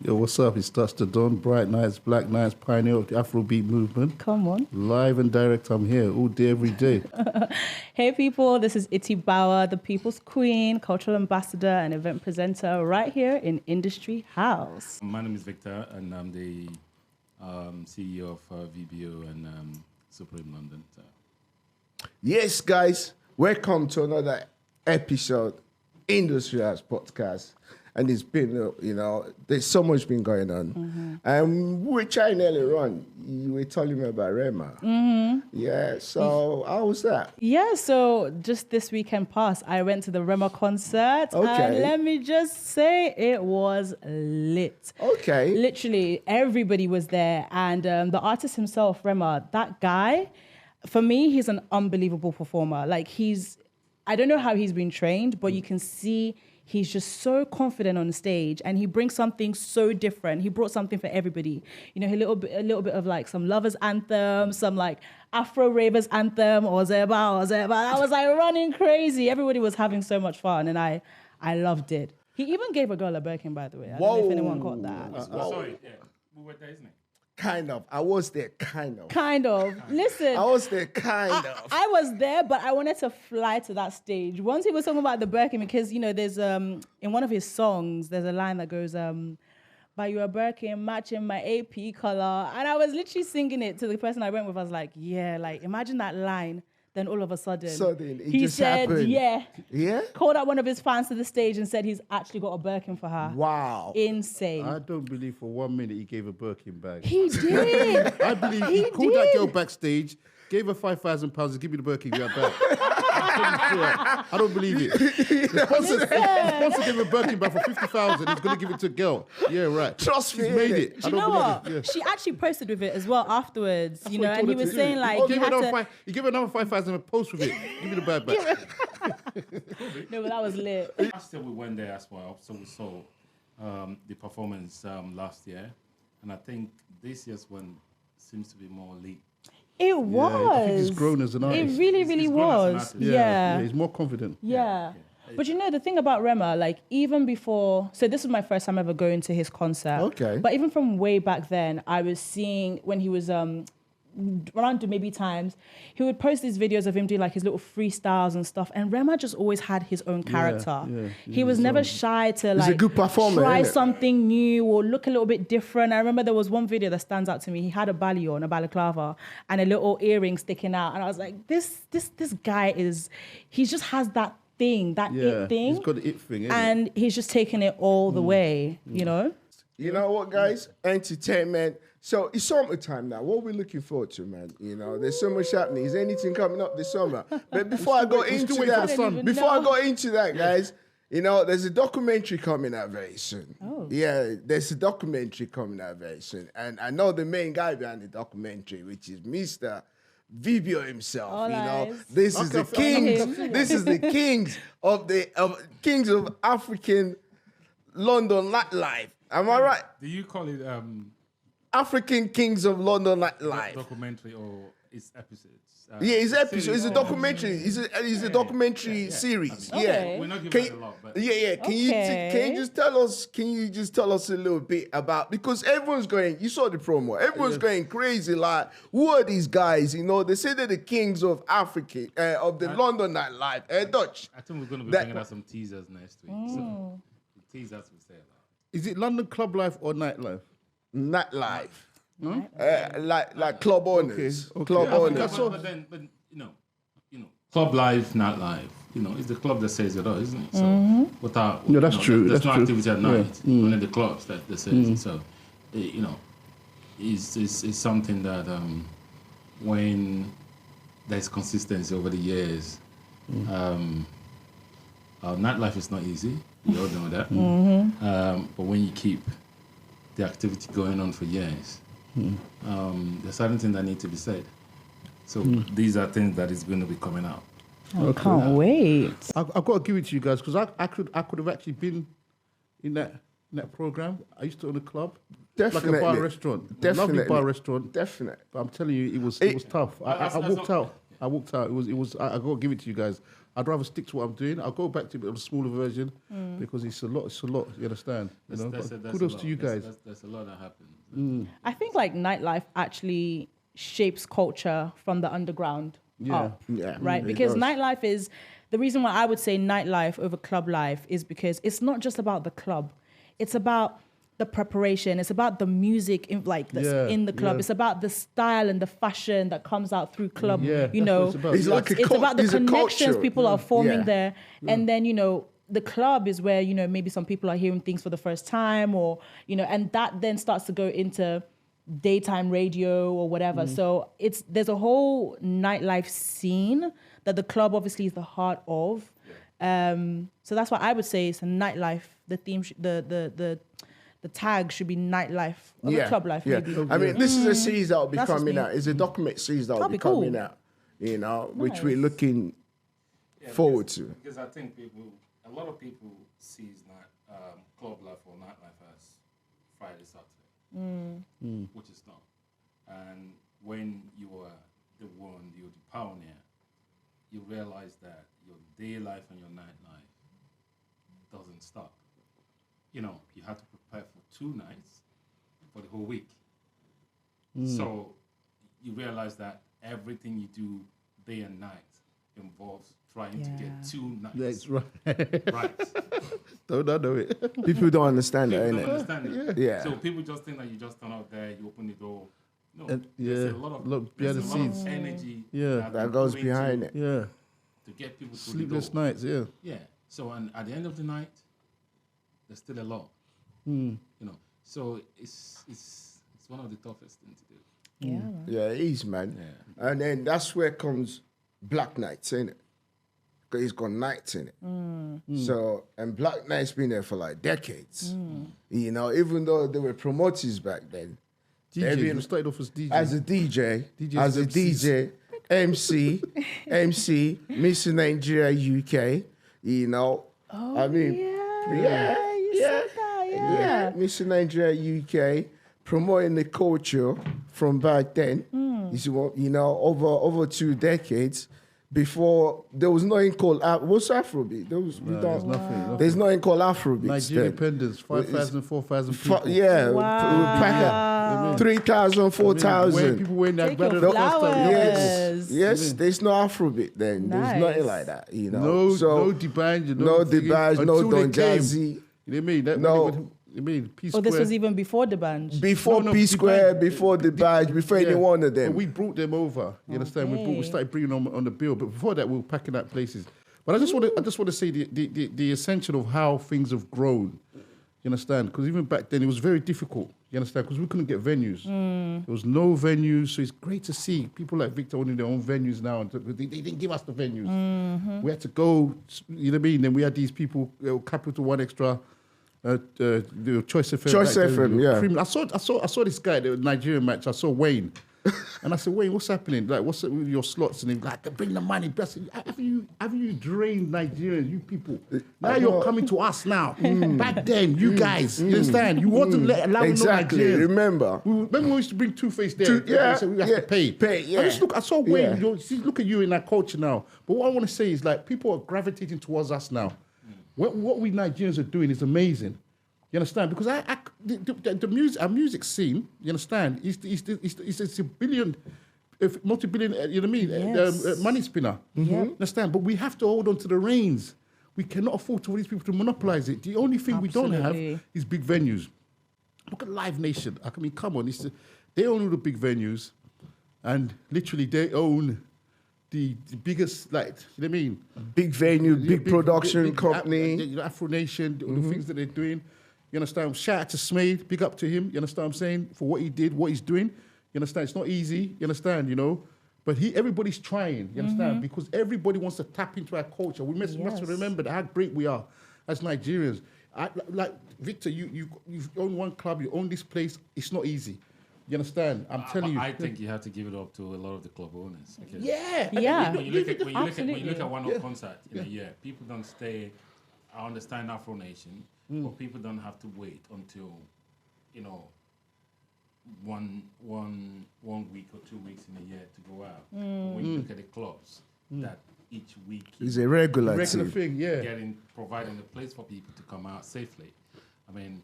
Yo, what's up? It's Dusty Don, Bright Nights, Black Nights, pioneer of the Afrobeat movement. Come on. Live and direct, I'm here all day, every day. Hey people, this is Iti Bauer, the People's Queen, cultural ambassador and event presenter right here in Induztry House. My name is Victor and I'm the CEO of VBO and Supreme London. So. Yes, guys, welcome to another episode Induztry House podcast. And it's been, there's so much been going on. Mm-hmm. And we were chatting earlier on. You were telling me about Rema. Mm-hmm. Yeah, so how was that? Yeah, so just this weekend past, I went to the Rema concert. Okay. And let me just say, it was lit. Okay. Literally, everybody was there. And the artist himself, Rema, that guy, for me, he's an unbelievable performer. Like, I don't know how he's been trained, but you can see he's just so confident on the stage, and he brings something so different. He brought something for everybody. You know, a little bit of like some lovers anthem, some like Afro ravers anthem, or Zeba. I was like running crazy. Everybody was having so much fun, and I loved it. He even gave a girl a Birkin, by the way. I don't know if anyone caught that. Sorry, yeah. We were there, isn't it? Kind of. I was there, kind of. Kind of. Listen. I was there, kind of. I was there, but I wanted to fly to that stage. Once he was talking about the Birkin, because, there's, in one of his songs, there's a line that goes, by your Birkin matching my AP color. And I was literally singing it to the person I went with. I was like, yeah, like, imagine that line. Then all of a sudden, he just said, happened. yeah, called out one of his fans to the stage and said he's actually got a Birkin for her. Wow. Insane. I don't believe for 1 minute he gave a Birkin bag. He did. I believe he called that girl backstage, gave her £5,000 to give me the Birkin back. I don't believe it. The sponsor gave a Birkin bag for 50,000. He's going to give it to a girl. Yeah, right. Trust me. She's made it. Do you know what? Yeah. She actually posted with it as well afterwards, and he was saying like he gave her another 5,000 and post with it. Give me the bag back. No, but that was lit. Last year we went there as well, so we saw the performance last year, and I think this year's one seems to be more elite. It was. Yeah, I think he's grown as an artist. It really was. Yeah. He's more confident. Yeah. But the thing about Rema, like even before, so this was my first time ever going to his concert. Okay. But even from way back then, I was seeing when he was around maybe times, he would post these videos of him doing like his little freestyles and stuff. And Rema just always had his own character. Yeah, he was never shy to He's a good performer, try isn't it? something new or look a little bit different. I remember there was one video that stands out to me. He had a ballet on, a balaclava, and a little earring sticking out. And I was like, this guy he just has that thing, it thing. He's got the it thing, and he's just taking it all the way, You know what, guys? Entertainment. So it's summertime now. What are we looking forward to, man? There's so much happening. Is anything coming up this summer? But before I go into that, guys, there's a documentary coming out very soon. Oh. Yeah, there's a documentary coming out very soon. And I know the main guy behind the documentary, which is Mr. VBO himself. All eyes. This is the kings. This is the kings of African London nightlife. Am I right? Do you call it African Kings of London nightlife. documentary or its episodes? It's episodes. It's a documentary. It's a documentary series. Okay. Yeah. We're not giving it a lot, but Can you just tell us? Can you just tell us a little bit about, because everyone's going. You saw the promo. Everyone's going crazy. Like, who are these guys? They say they're the kings of Africa, of the London nightlife. Dutch. I think we're going to be bringing out some teasers next week. So the teasers will say a lot. Is it London club life or nightlife? Nightlife. Like club owners. Okay. Club owners. But club life, nightlife. It's the club that says it all, isn't it? So without that's true. There's That's no true. activity at night. Only the clubs that says it. So it's something that when there's consistency over the years, nightlife is not easy. You all know that. But when you keep the activity going on for years, there's certain things that need to be said. So these are things that is going to be coming out. I can't wait. I've got to give it to you guys because I could have actually been in that program. I used to own a club, Definitely. like a bar restaurant, Definitely. lovely bar restaurant. Definitely. But I'm telling you, it was tough. I walked out. I got to give it to you guys. I'd rather stick to what I'm doing. I'll go back to a smaller version because it's a lot. You understand? Kudos to you guys. There's a lot that happens. I think like nightlife actually shapes culture from the underground up, right? Because nightlife is the reason why I would say nightlife over club life is because it's not just about the club. It's about the preparation. It's about the music in the club. It's about the style and the fashion that comes out through club. You know, it's about the connections people are forming there. And then, you know, the club is where, you know, maybe some people are hearing things for the first time or, you know, and that then starts to go into daytime radio or whatever. So there's a whole nightlife scene that the club obviously is the heart of. So that's why I would say it's a nightlife. The theme, the tag should be nightlife or the club life. Maybe. I mean, this is a series that will be coming out. It's a document series that will be coming out. You know, which we're looking forward to. Because I think a lot of people sees club life or nightlife as Friday, Saturday, which is not. And when you are the one, you're the pioneer, you realize that your day life and your nightlife doesn't stop. You know, you have to prepare for 2 nights for the whole week. So you realize that everything you do day and night involves trying to get 2 nights. That's right. Right. Don't know it. People don't understand People it, don't innit? understand it. Yeah. So people just think that you just turn out there, you open the door. No, And, there's a lot of behind the scenes. energy That goes behind it. Yeah. to get people through Sleepless the door. nights, yeah. Yeah. So and at the end of the night, there's still a lot. Mm. You know. So it's one of the toughest things to do. Yeah. Yeah, it is, man. Yeah. And then that's where comes Black Nights, innit? Because it's got nights in it. So, and Black Nights been there for like decades. You know, even though there were promoters back then. DJs, we started off as DJs. As a DJ, DJs, as a MCs. DJ, MC, Miss Nigeria UK, you know. Oh, I mean, you said that, yeah. Miss Nigeria UK, promoting the culture from back then. You see what, you know, over 2 decades. Before there was nothing called what's Afrobeat? There's nothing. There's nothing called Afrobeat. Nigerian independence, 5,000, 4,000 people. Yeah, Wow. 3,000, 4,000. People wearing that Take your banner across the- flowers. Yes, there's no Afrobeat then. Nice. There's nothing like that, you know. No D'banj, no D'banj, no until they Don came. Jazzy. You know what I mean? That No. I mean, P Oh, Square. this was even before the band. Before No, P Square, D'banj. before the badge, before any one of But them. we brought them over. You understand? We started bringing them on the bill. But before that, we were packing out places. But I just want to say the essential of how things have grown. You understand? Because even back then, it was very difficult. You understand? Because we couldn't get venues. There was no venues. So it's great to see people like Victor owning their own venues now. And they didn't give us the venues. We had to go, you know what I mean? Then we had these people, Capital One Extra, the Choice FM. Choice FM, yeah. I saw this guy, the Nigerian match. I saw Wayne. And I said, Wayne, what's happening? Like, what's up with your slots? And he's like, bring the money. I said, have you drained Nigerians, you people? Now you're coming to us now. Back then, you guys, you understand? You wasn't allowing Exactly, no Nigerians. remember. Remember we used to bring Two-Face there? So we have to pay. I saw Wayne, look at you in that culture now. But what I want to say is like, people are gravitating towards us now. What we Nigerians are doing is amazing. You understand? Because the music, our music scene, you understand, it's a billion, multi-billion, you know what I mean, Yes. money spinner. Understand? But we have to hold on to the reins. We cannot afford for these people to monopolize it. The only thing we don't have is big venues. Look at Live Nation. I mean, come on. They own all the big venues, and literally they own the biggest, like, you know what I mean? Big venue, big production company. Afro Nation, the things that they're doing. You understand? Shout out to Smade, big up to him. You understand what I'm saying? For what he did, what he's doing. You understand? It's not easy. You understand? You know? But everybody's trying. You understand? Because everybody wants to tap into our culture. We must remember how great we are as Nigerians. Like Victor, you've owned one club, you own this place. It's not easy. You understand? I'm telling you. I think you have to give it up to a lot of the club owners. Because Yeah. When you look at one-off concert in a year, people don't stay. I understand Afro Nation, but people don't have to wait until, you know, one week or 2 weeks in a year to go out. But when you look at the clubs that each week. It's a regular thing, yeah. Providing a place for people to come out safely. I mean,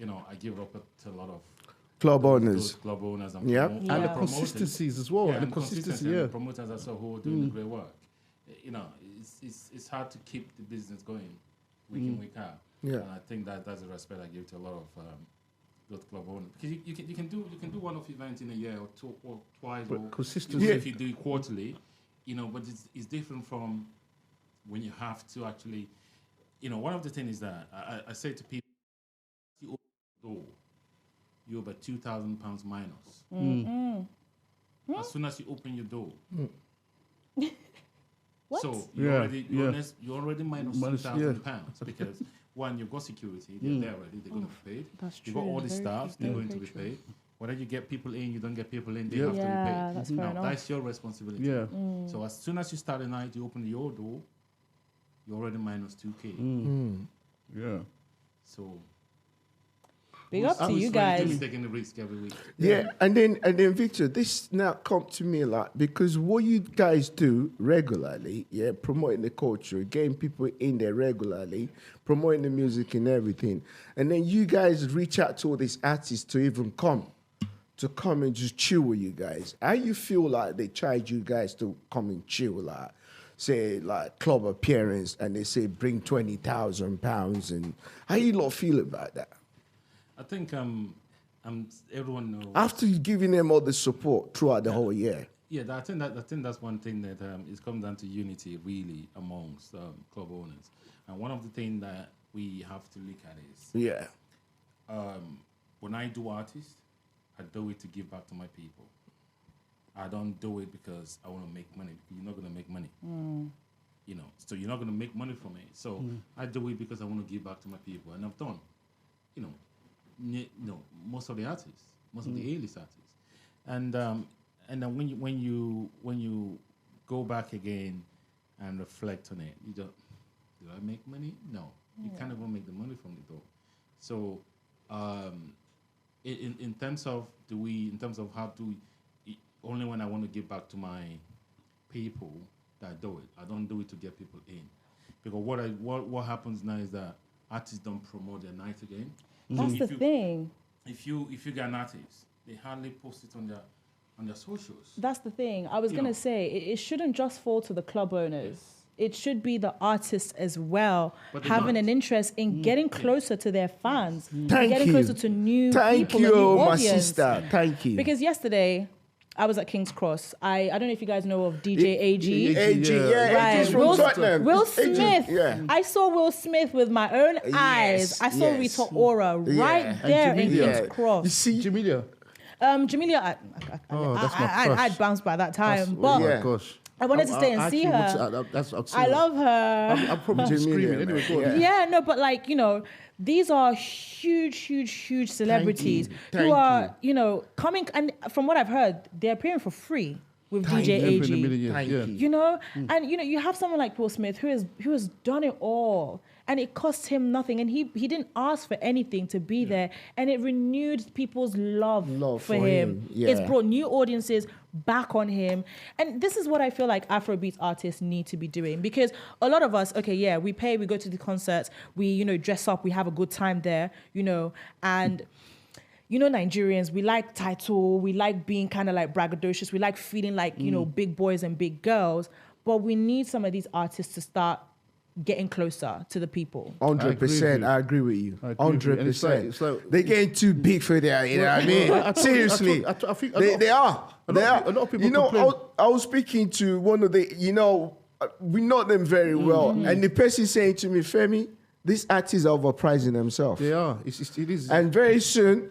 I give up to a lot of club owners. Those club owners and and the consistencies as well. And the consistency, and the promoters as well who are doing the great work. It's hard to keep the business going week in, week out. Yeah. And I think that's the respect I give to a lot of those club owners. Because you can do one-off events in a year or two or twice, but or consistency. if you do it quarterly, but it's different from when you have to actually, one of the things is that I say to people, you open the door, you're about £2,000 minus. As soon as you open your door. What? So you're already minus £2,000 because one, you've got security, they're there already, they're going to be paid. That's You've true. got all the staff, they're going to be paid. Whether you get people in, you don't get people in, they have to be paid. That's fair enough. That's your responsibility. Yeah. So as soon as you start the night, you open your door, you're already minus 2K. Yeah. So Big up to you guys. Who's taking the risk every week? Yeah, and then Victor, this now come to me like, because what you guys do regularly, promoting the culture, getting people in there regularly, promoting the music and everything, and then you guys reach out to all these artists to even come and just chill with you guys. How you feel like they charge you guys to come and chill, like say like club appearance, and they say bring £20,000, and how you lot feel about that? I think everyone knows. After giving them all the support throughout the whole year. Yeah, I think that's one thing that it comes down to unity really amongst club owners, and one of the things that we have to look at is when I do artists, I do it to give back to my people. I don't do it because I want to make money. You're not going to make money, so you're not going to make money from it. So I do it because I want to give back to my people, and I've done, most of the artists, most of the A-list artists, and then when you go back again and reflect on it, you don't. Do I make money? No, you can't even make the money from the door. So, in terms of how do we, only when I want to give back to my people that I do it. I don't do it to get people in, because what happens now is that artists don't promote their night again. That's the thing. If you get an artist, they hardly post it on their socials. That's the thing. I was going to say, it shouldn't just fall to the club owners. It should be the artists as well, having an interest in getting closer to their fans, getting closer to new people, Thank and new you, my audience. sister. Thank you. Because yesterday, I was at King's Cross. I don't know if you guys know of DJ AG. AG, Right. AG's from Tottenham. Will AG, Smith. yeah. I saw Will Smith with my own eyes. I saw Rita Ora right there in King's Cross. You see, Jamelia. Jamelia, I'd bounced by that time. But Oh my gosh. I wanted to stay and see her. I love her. I'm probably screaming anyway. Go on. Yeah, no, but these are huge celebrities who are, coming, and from what I've heard, they're appearing for free with DJ AG. Thank you. And you have someone like Will Smith who has done it all, and it cost him nothing, and he didn't ask for anything to be there, and it renewed people's love for him. Yeah. It's brought new audiences back on him, and this is what I feel like Afrobeats artists need to be doing, because a lot of us, we pay, we go to the concerts, we dress up, we have a good time there, and Nigerians, we like title, we like being kind of like braggadocious, we like feeling like big boys and big girls, but we need some of these artists to start getting closer to the people. 100%, I agree with you. 100%. It's like, they're getting too big for that, you know what I mean? Seriously. I think they are. A lot of people complain. I was speaking to one of the, we know them very well, and the person saying to me, Femi, these artists are overpricing themselves. They are. It is. And very soon,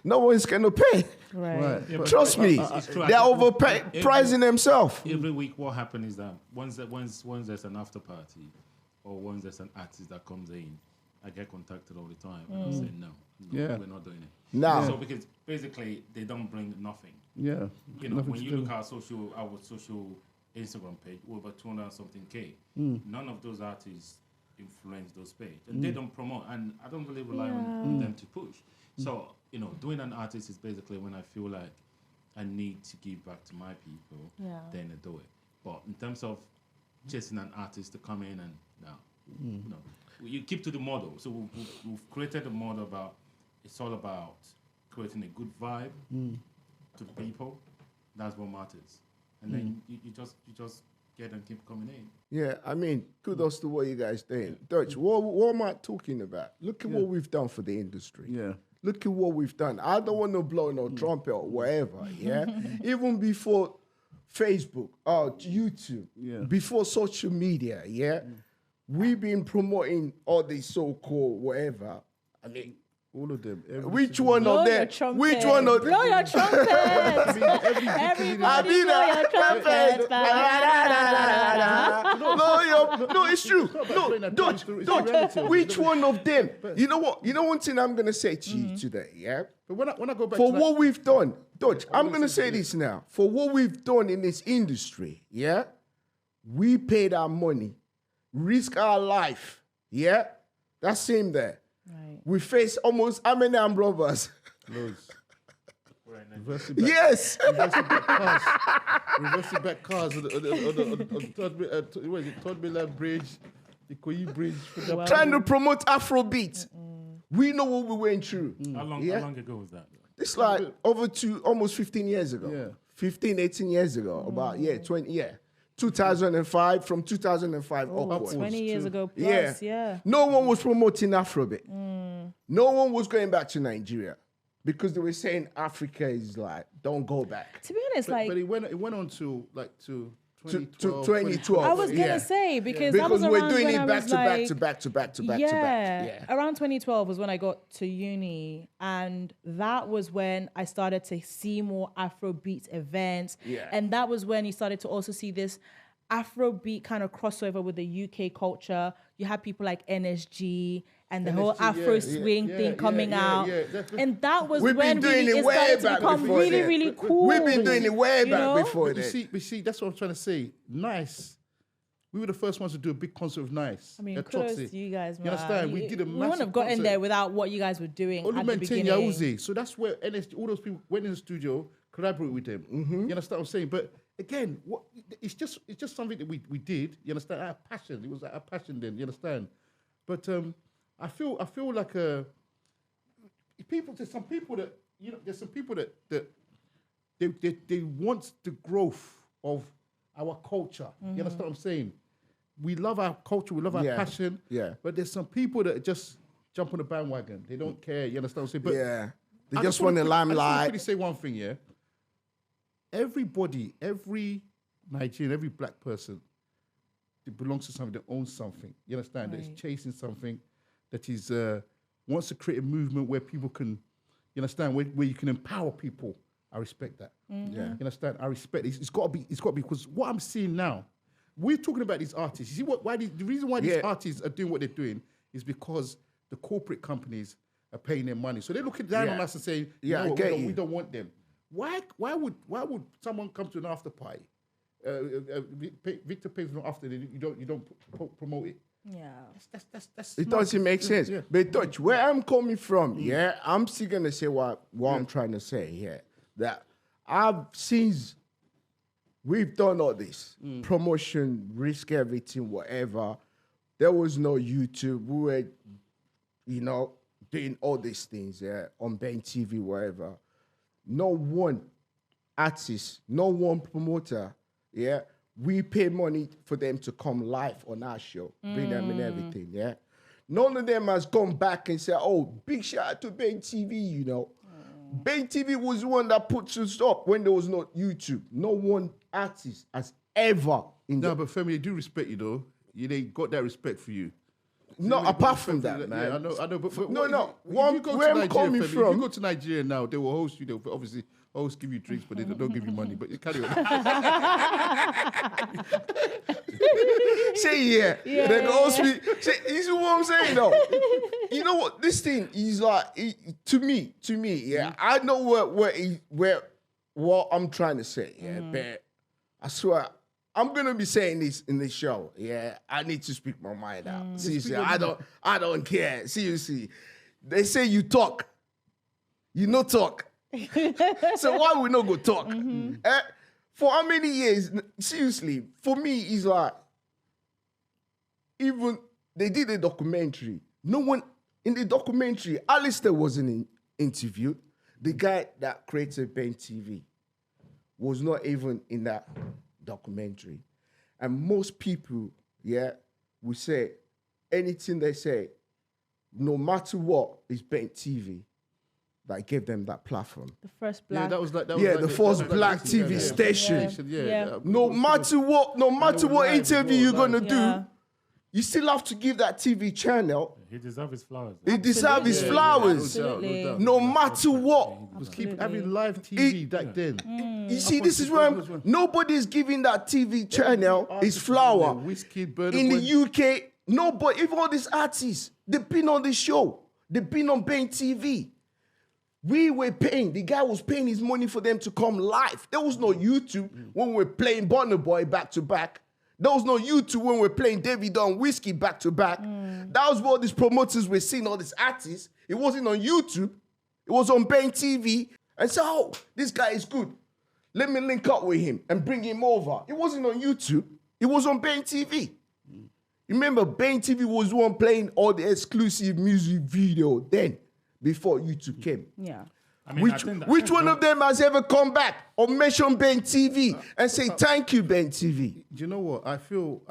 no one's going to pay. Right. Yeah, Trust me, they're overpricing themselves. Every week, what happens is that once there's an after party, or once there's an artist that comes in, I get contacted all the time, and I say no, we're not doing it. No. So because basically they don't bring nothing. Yeah. When you look at our social Instagram page, over 200 something K, none of those artists influence those pages, and they don't promote, and I don't really rely on them to push. So doing an artist is basically when I feel like I need to give back to my people, then I do it. But in terms of chasing an artist to come in and you keep to the model. So we've created a model about it's all about creating a good vibe to the people. That's what matters. And then you just get and keep coming in. Yeah, I mean, kudos to what you guys doing. Dutch, what am I talking about? Look at what we've done for the industry. Yeah. Look at what we've done. I don't want to blow no trumpet or whatever, yeah? Even before Facebook or YouTube, before social media, we've been promoting all these so-called whatever. I mean, all of them. Which one of them? Which one of them? Blow your trumpet. Everybody blow your trumpet. No, it's true. No, Dutch. Which one of them? You know what? You know one thing I'm going to say to you today, yeah? But when I go back for what we've done, Dutch, I'm going to say this now. For what we've done in this industry, yeah? We paid our money, risk our life, yeah? That's same there. Right. We face almost how many armed robbers? Loads. Yes. Reversing back cars on the Todd Miller Bridge, the Koyi Bridge. Trying to promote Afrobeats. We know what we went through. How long ago was that? It's like almost 15 years ago. Yeah. 15, 18 years ago. About, 20, 2005, from 2005 upwards. 20 years ago plus, yeah. No one was promoting Afrobeat. No one was going back to Nigeria because they were saying Africa is like, don't go back. To be honest, But it went on to 2012. 2012. I was gonna say because that was we're around doing when it I back was to back like, to back to back to back yeah, to back. Yeah. around 2012 was when I got to uni, and that was when I started to see more Afrobeat events. Yeah. And that was when you started to also see this Afrobeat kind of crossover with the UK culture. You had people like NSG and the whole Afro swing thing coming out. And that was when really it started to become really, really cool. We've been doing it way back before that. You see, that's what I'm trying to say. Nice. We were the first ones to do a big concert of Nice. I mean, kudos to you guys, man. You understand? We did a massive We wouldn't have gotten concert. there without what you guys were doing at the beginning. Yauzi. So that's where NSG, all those people went in the studio, collaborated with them. You understand what I'm saying? But again, it's just something that we did. You understand? Our passion. It was our passion then. You understand? But I feel like there's some people that they want the growth of our culture. You understand what I'm saying? We love our culture. We love our passion. Yeah. But there's some people that just jump on the bandwagon. They don't care. You understand what I'm saying? But they just want the limelight. I just want to say one thing, yeah. Everybody, every Nigerian, every black person that belongs to something, that owns something. You understand? That is chasing something, that is wants to create a movement where people can, you understand, where you can empower people. I respect that. Mm-hmm. Yeah. You understand? I respect it. It's got to be because what I'm seeing now, we're talking about these artists. You see the reason why these artists are doing what they're doing is because the corporate companies are paying their money. So they're looking down on us and saying, we don't want them. Why would someone come to an after party? Victor pays for an after, you don't promote it. Yeah. That's it doesn't make sense. Yeah. But Dutch, where I'm coming from, I'm still gonna say what I'm trying to say here. That since we've done all this promotion, risk everything, whatever. There was no YouTube. We were, doing all these things, on Ben TV, whatever. No one artist, no one promoter, we pay money for them to come live on our show, bring them in everything, None of them has gone back and said, oh, big shout out to Ben TV, Ben TV was the one that put us up when there was no YouTube. No one artist has ever but Femi, they do respect you though. They got that respect for you. No, apart from that, man. Yeah, I know. But where I'm coming from. If you go to Nigeria now, they will host you. They will obviously always give you drinks, but they don't give you money. But you carry on. Say They can host me. Say, you see what I'm saying though? You know what? This thing is like to me. I know what I'm trying to say. But I swear. I'm gonna be saying this in the show. I need to speak my mind out. Seriously, I don't care. Seriously, they say you talk, you no talk. So why we not go talk? For how many years? Seriously, for me, it's like even, they did a documentary. No one, in the documentary, Alistair wasn't interviewed. The guy that created Ben TV was not even in that documentary. And most people, will say, anything they say, no matter what, is Ben TV that gave them that platform. The first black. The first black TV station. Yeah. No matter what interview you're gonna do, you still have to give that TV channel. He deserves his flowers. He deserves his flowers. Absolutely. No matter what. Just keep having live TV back then. You see, this is where nobody's giving that TV channel his flower. Whiskey, In the UK, nobody, even all these artists, they've been on the show. They've been on Ben TV. We were paying, the guy was paying his money for them to come live. There was no YouTube when we were playing Burna Boy back to back. There was no YouTube when we were playing Davido and Whiskey back to back. That was what these promoters were seeing, all these artists. It wasn't on YouTube. It was on Ben TV. And so, oh, this guy is good. Let me link up with him and bring him over. It wasn't on YouTube. It was on Ben TV. Remember, Ben TV was the one playing all the exclusive music video then, before YouTube came. Yeah. I mean, Which one of them has ever come back or mentioned Ben TV and say, thank you, Ben TV? Do you know what? I feel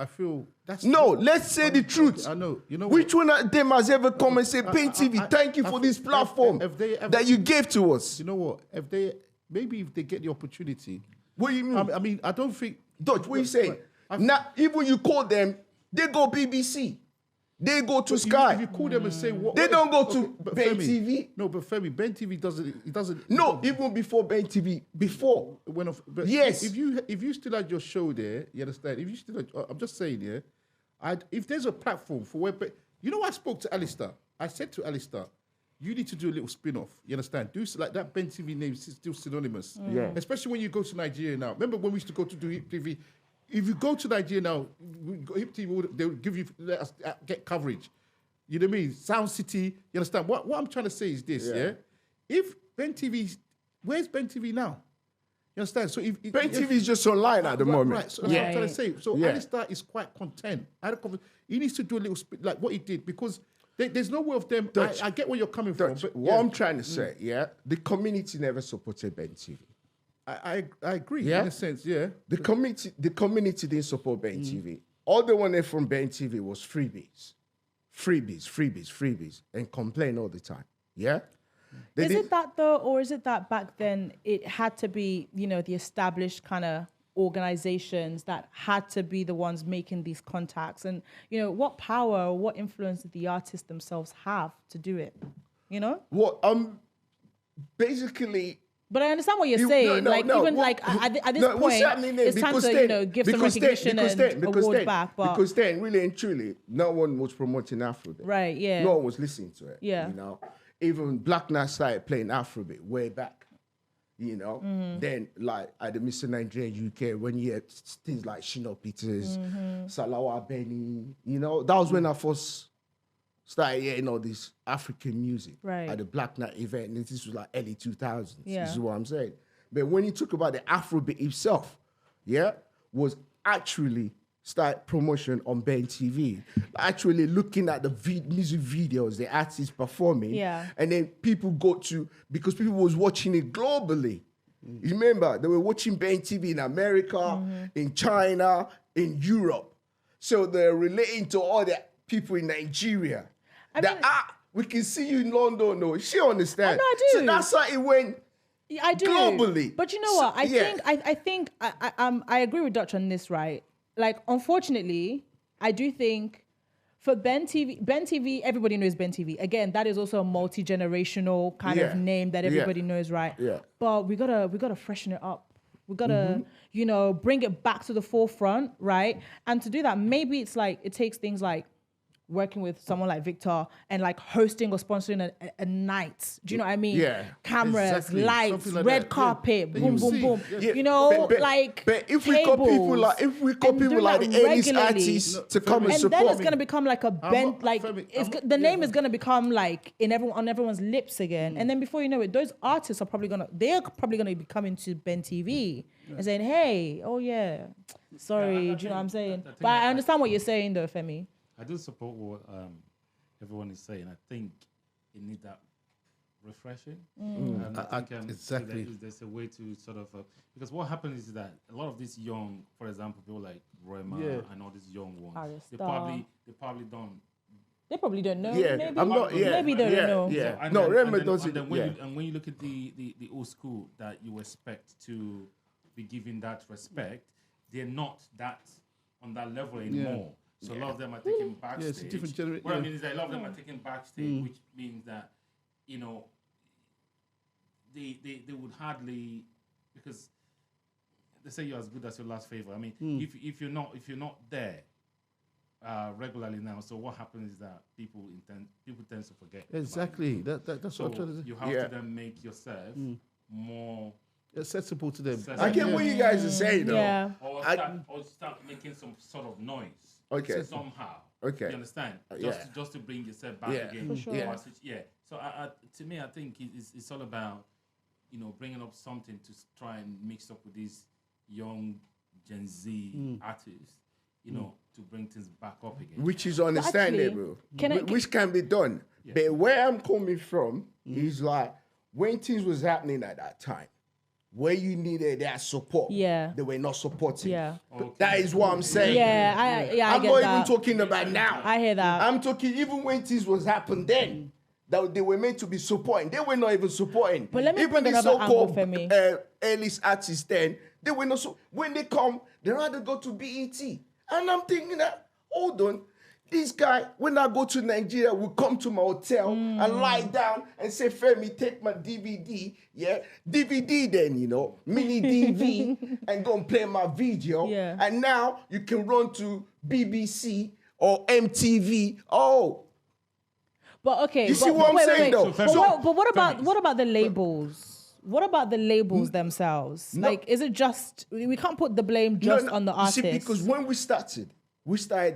that's... No, let's say the truth. I know. You know Which one of them has ever come and said, Ben TV, thank you for this platform that you gave to us? You know what? If they get the opportunity... What do you mean? I mean, I don't think... Dutch, what are you saying? Now, even you call them, they go BBC. They go to Sky. If you call them and say what... They don't go to Ben Femi, TV. No, but Femi, Ben TV doesn't... No, even before Ben TV. Before. Yes. If you still had your show there, you understand? If you still had, I'm just saying, if there's a platform for where... You know, I spoke to Alistair. I said to Alistair, you need to do a little spin-off. You understand? Do like that Ben TV name is still synonymous. Yeah. Especially when you go to Nigeria now. Remember when we used to go to do Hip TV? If you go to Nigeria now, Hip TV, they'll give you, let us get coverage. You know what I mean? Sound City, you understand? What I'm trying to say is this, If Ben TV, where's Ben TV now? You understand? So if Ben TV is just online at the moment. Right, so that's what I'm trying to say. So Alistair is quite content. He needs to do a little, like what he did, because there's no way of them, I get where you're coming from. But what I'm trying to say, the community never supported Ben TV. I agree in a sense, The community didn't support Ben TV. All they wanted from Ben TV was freebies, and complain all the time. Yeah. Is it that though, or is it that back then it had to be, the established kind of organizations that had to be the ones making these contacts? And what power or what influence did the artists themselves have to do it? Basically. But I understand what you're saying. At this point, it's time to give some recognition and awards back. But because then, really and truly, no one was promoting Afrobeat. Right, yeah. No one was listening to it. Yeah. Even Black Knight started playing Afrobeat way back. Then like at the Mr. Nigeria UK, when you had things like Shino Peters, Salawa Benny, that was when I first started hearing all this African music at the Black Knight event. And this was like early 2000s. Yeah. This is what I'm saying. But when he talk about the Afrobeat itself, was actually start promotion on Ben TV, actually looking at the music videos, the artists performing, and then people because people was watching it globally. You remember, they were watching Ben TV in America, in China, in Europe. So they're relating to all the people in Nigeria. We can see you in London, no. She understands. I do. So that's how it went. I do. Globally. But you know what? I think I agree with Dutch on this, right? Like, unfortunately, I do think for Ben TV, everybody knows Ben TV. Again, that is also a multi-generational kind of name that everybody knows, right? Yeah. But we gotta freshen it up. We gotta, bring it back to the forefront, right? And to do that, maybe it takes things like working with someone like Victor and like hosting or sponsoring a night. Do you know what I mean? Yeah. Cameras, lights, like red that. carpet, Yeah. boom, You boom, see. boom. Yeah. But if we got people like the English artists to come and support, then it's gonna become like a bent, the name is gonna become like on everyone's lips again. And then before you know it, those artists are probably gonna be coming to Ben TV and saying, "Hey, oh yeah, sorry," do you know what I'm saying? But I understand what you're saying though, Femi. I do support what everyone is saying. I think it needs that refreshing. And I think, exactly. There's a way to sort of because what happens is that a lot of these young, for example, people like Rema and all these young ones, they probably don't. They probably don't know. Yeah, maybe. I'm not. Yeah, maybe they don't know. Yeah, So, no, Rema then, doesn't. And when you look at the old school that you expect to be given that respect, they're not that on that level anymore. So a lot of them are taking backstage. Yeah, it's a different generation. What I mean is that a lot of them are taking backstage, which means that, you know, they would hardly, because they say you're as good as your last favor. I mean, if you're not there regularly now, so what happens is that people tend to forget. Exactly. That's So what I'm trying to say. you have to then make yourself more accessible to them. I get what you guys are saying, though. Yeah. or start making some sort of noise. Okay. Somehow. Okay. You understand? Yeah. Just to bring yourself back Yeah. again. For sure. Yeah. Yeah. So to me, I think it's all about, you know, bringing up something to try and mix up with these young Gen Z artists, you know, to bring things back up again. Which is understandable. Which can be done. Yeah. But where I'm coming from is like when things was happening at that time, where you needed that support, they were not supporting. Yeah. Okay. That is what I'm saying. I get I'm not that. even talking about now. I hear that. I'm talking even when things was happening then, that they were meant to be supporting. They were not even supporting. But let me even bring the another angle, so-called Femi. A-list artists then, they were not so. When they come, they rather go to BET. And I'm thinking that, hold on, this guy, when I go to Nigeria, will come to my hotel and lie down and say, Femi, take my DVD, DVD then, you know, mini DV, and go and play my video. Yeah. And now you can run to BBC or MTV. Oh, But okay. You see what I'm saying, though? But what about the labels? What about the labels themselves? No. Like, is it just, we can't put the blame just on the You artist. see, because when we started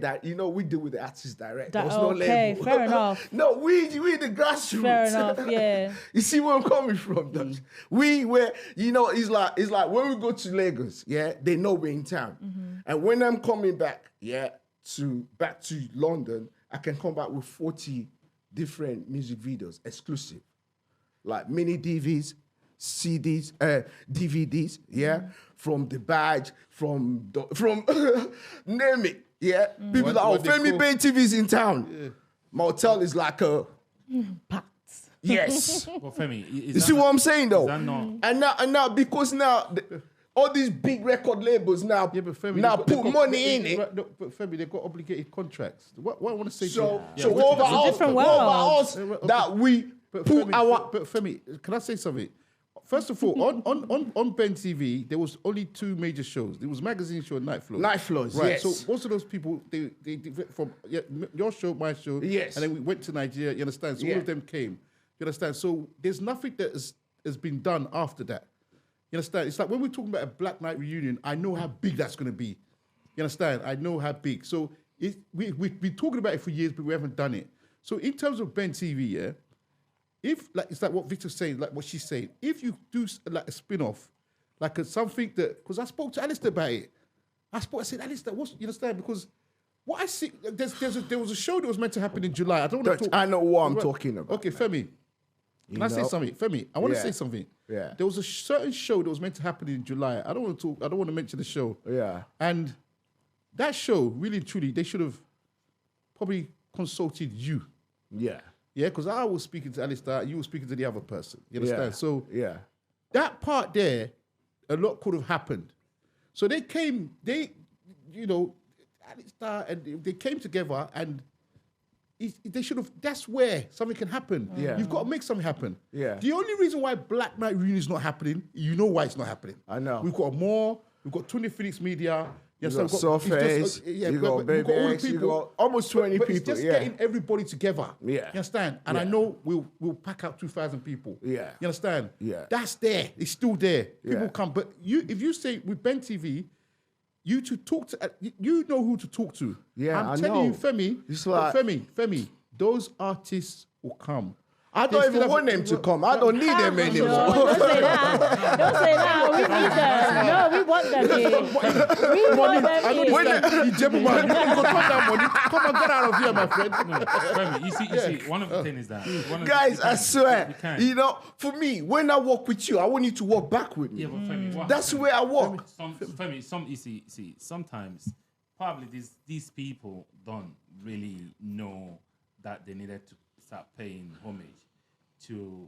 that, you know, we deal with the artist direct. There was no Okay, label. fair enough. No, we the grassroots. Fair enough, yeah. You see where I'm coming from, though? We were, you know, it's like when we go to Lagos, they know we're in town. And when I'm coming back, back to London, I can come back with 40 different music videos, exclusive. Like mini DVDs, CDs, DVDs, from The Badge, from name it, People are, Femi Bay TV's in town. Yeah. My hotel is like a... Pats. Yes. Well, Femi, you see what I'm saying, though? Is that not... And now, because now... all these big record labels now, but Femi, now put money in it. No, but Femi, they've got obligated contracts. What I want to say So to you... what about different world. us that we But put Femi, our... but Femi, can I say something? First of all, on Ben TV, there was only two major shows. There was Magazine Show and Night Flows. Night Flows, right. yes. So most of those people, they from your show, my show, yes. And then we went to Nigeria, you understand? So all of them came, you understand? So there's nothing that has been done after that. You understand? It's like when we're talking about a Black Night reunion, I know how big that's going to be. You understand? I know how big. So we've been talking about it for years, but we haven't done it. So in terms of Ben TV, if like it's like what Victor's saying, like what she's saying, if you do like a spin-off, like something that, because I spoke to Alistair about it. I said, Alistair, you understand? Because what I see, there was a show that was meant to happen in July. I don't want to talk. I know what I'm talking about. Okay, Femi. Can I say something? Femi, I want to say something. Yeah. There was a certain show that was meant to happen in July. I don't want to talk. I don't want to mention the show. Yeah. And that show, really and truly, they should have probably consulted you. Yeah. Yeah, because I was speaking to Alistair, you were speaking to the other person. You understand? Yeah. So yeah, that part there, a lot could have happened. So they, you know, Alistair and they came together and they should have, that's where something can happen. Yeah. You've got to make something happen. Yeah. The only reason why Black Night Reunion is not happening, you know why it's not happening. I know. We've got we've got 20 Phoenix Media. Yes, you got Surface, you got Baby X, you got almost 20 but people. It's just getting everybody together. Yeah. You understand? And I know we'll pack out 2,000 people. Yeah. You understand? Yeah. That's there. It's still there. People Yeah. come. But if you say with Ben TV, you to talk to, you know who to talk to. Yeah, I'm I telling know. you, Femi, It's like- Femi, those artists will come. I don't even want them to come. I don't need them No, anymore. don't say that. Don't say that. We need them. No, we want them here. We want them I here. know you gentleman. You go turn that money. Come and get out of here, my friend. Femi, you see, one of the things is that Guys, I swear, for me, when I walk with you, I want you to walk back with me. Yeah, but Femi, That's the way I walk. Sometimes probably these people don't really know that they needed to start paying homage to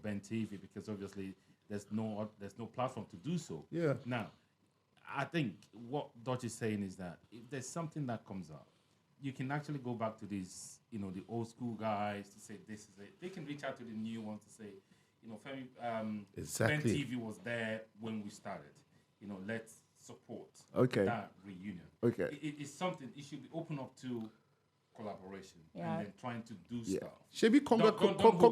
Ben TV, because obviously there's no platform to do so. Yeah. Now, I think what Dodge is saying is that if there's something that comes up, you can actually go back to these, the old school guys to say this is it. They can reach out to the new ones to say, Femi, Exactly. Ben TV was there when we started. Let's support that reunion. Okay. It's something, it should be open up to collaboration Yeah. and then trying to do stuff. Shebi Conga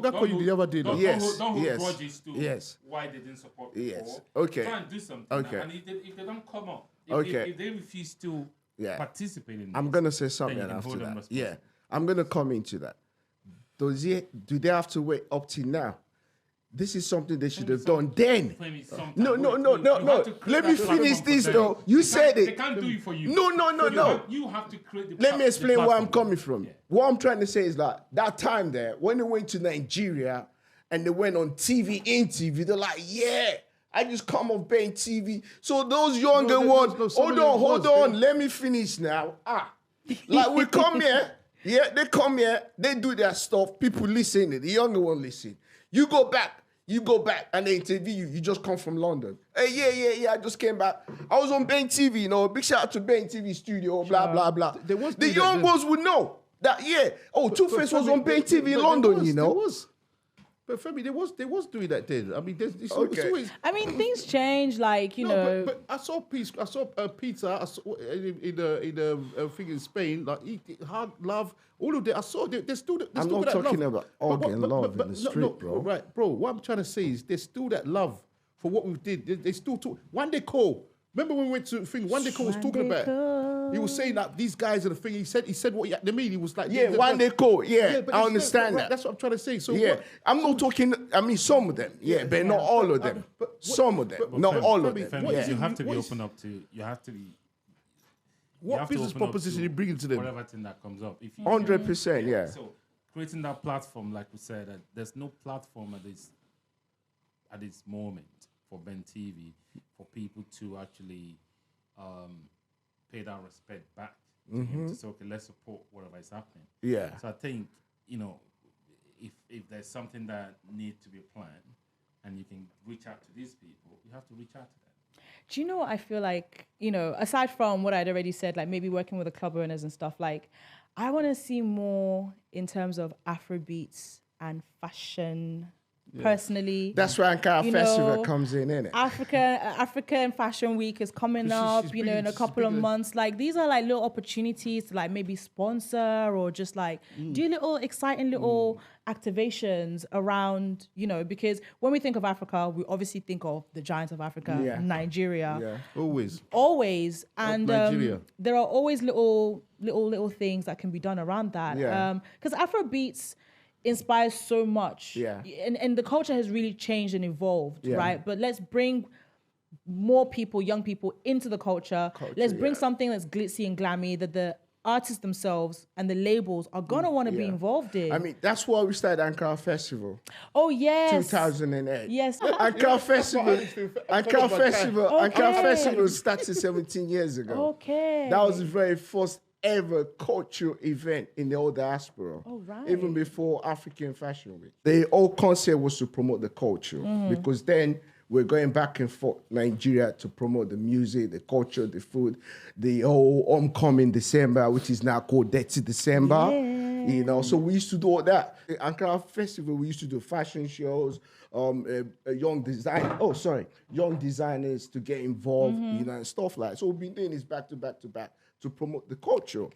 Don't call you the other day. Don't Yes, hold yes, grudges to yes. why they didn't support before. Yes, okay. Try and do something. Okay. And if they don't come up, Okay. if they refuse to participate in this, I'm going to say then something you can after hold them that. responsible. Yeah, I'm going to come into that. Do they have to wait up till now? This is something they should have done then. No. Let me finish this though. You said They it. can't do it for you. No. You have to create the Let me explain where I'm coming from. Yeah. What I'm trying to say is that time there, when they went to Nigeria and they went on TV, they're like, yeah, I just come off Ben TV. So those younger ones, hold on, let me finish now. Like we come here, they come here, they do their stuff, people listen, the younger one listen. You go back, and they interview you. You just come from London. Hey, yeah, I just came back. I was on Ben TV, big shout out to Ben TV studio, blah, blah, blah. The young ones would know that, Two-Face was on Ben TV in London, There was. But Femi, they was doing that then. I mean, it's always. I mean, things change. Like But I saw pizza. I saw in the thing in Spain, like hard love. All of that. I saw. There's still. I'm not talking about organ love in the street, bro. Right, bro. What I'm trying to say is there's still that love for what we did. They still talk. One day call. Remember when we went to the thing? One day call was talking about. He was saying that these guys are the thing. He said what he had to mean. He was like, one day call. Yeah, but I understand that. That's what I'm trying to say. So I'm not talking. I mean, some of them. But not all of them. Some of them, not all of them. You have to be open up to. You have to be. What business proposition you bring to them? Whatever thing that comes up. 100%, yeah. So creating that platform, like we said, there's no platform at this moment for Ben TV for people to actually pay that respect back to him to say, okay, let's support whatever is happening. Yeah. So I think, if there's something that needs to be planned and you can reach out to these people, you have to reach out to them. Do you know what I feel like, aside from what I'd already said, like maybe working with the club owners and stuff, like I want to see more in terms of Afrobeats and fashion. Personally, that's where Ankara Festival comes in, innit? African Fashion Week is coming up, in a couple of months. Like these are like little opportunities to like maybe sponsor or just like do little exciting little activations around, because when we think of Africa, we obviously think of the giants of Africa, Nigeria. Yeah, always, and Nigeria. There are always little things that can be done around that. Yeah. Because Afrobeats inspires so much, and the culture has really changed and evolved, right? But let's bring more people, young people, into the culture. Let's bring something that's glitzy and glammy that the artists themselves and the labels are gonna want to be involved in. I mean, that's why we started Ankara Festival. Oh yes, 2008. Yes, Ankara Festival. Ankara Festival started 17 years ago. Okay, that was the very first ever cultural event in the whole diaspora. Oh, right. Even before African Fashion Week. The whole concept was to promote the culture because then we're going back and forth Nigeria to promote the music, the culture, the food, the whole homecoming December, which is now called Dirty December. Yeah. So we used to do all that. The Ankara Festival, we used to do fashion shows, young designers to get involved, and stuff like that. So we've been doing this back to back to back to promote the culture.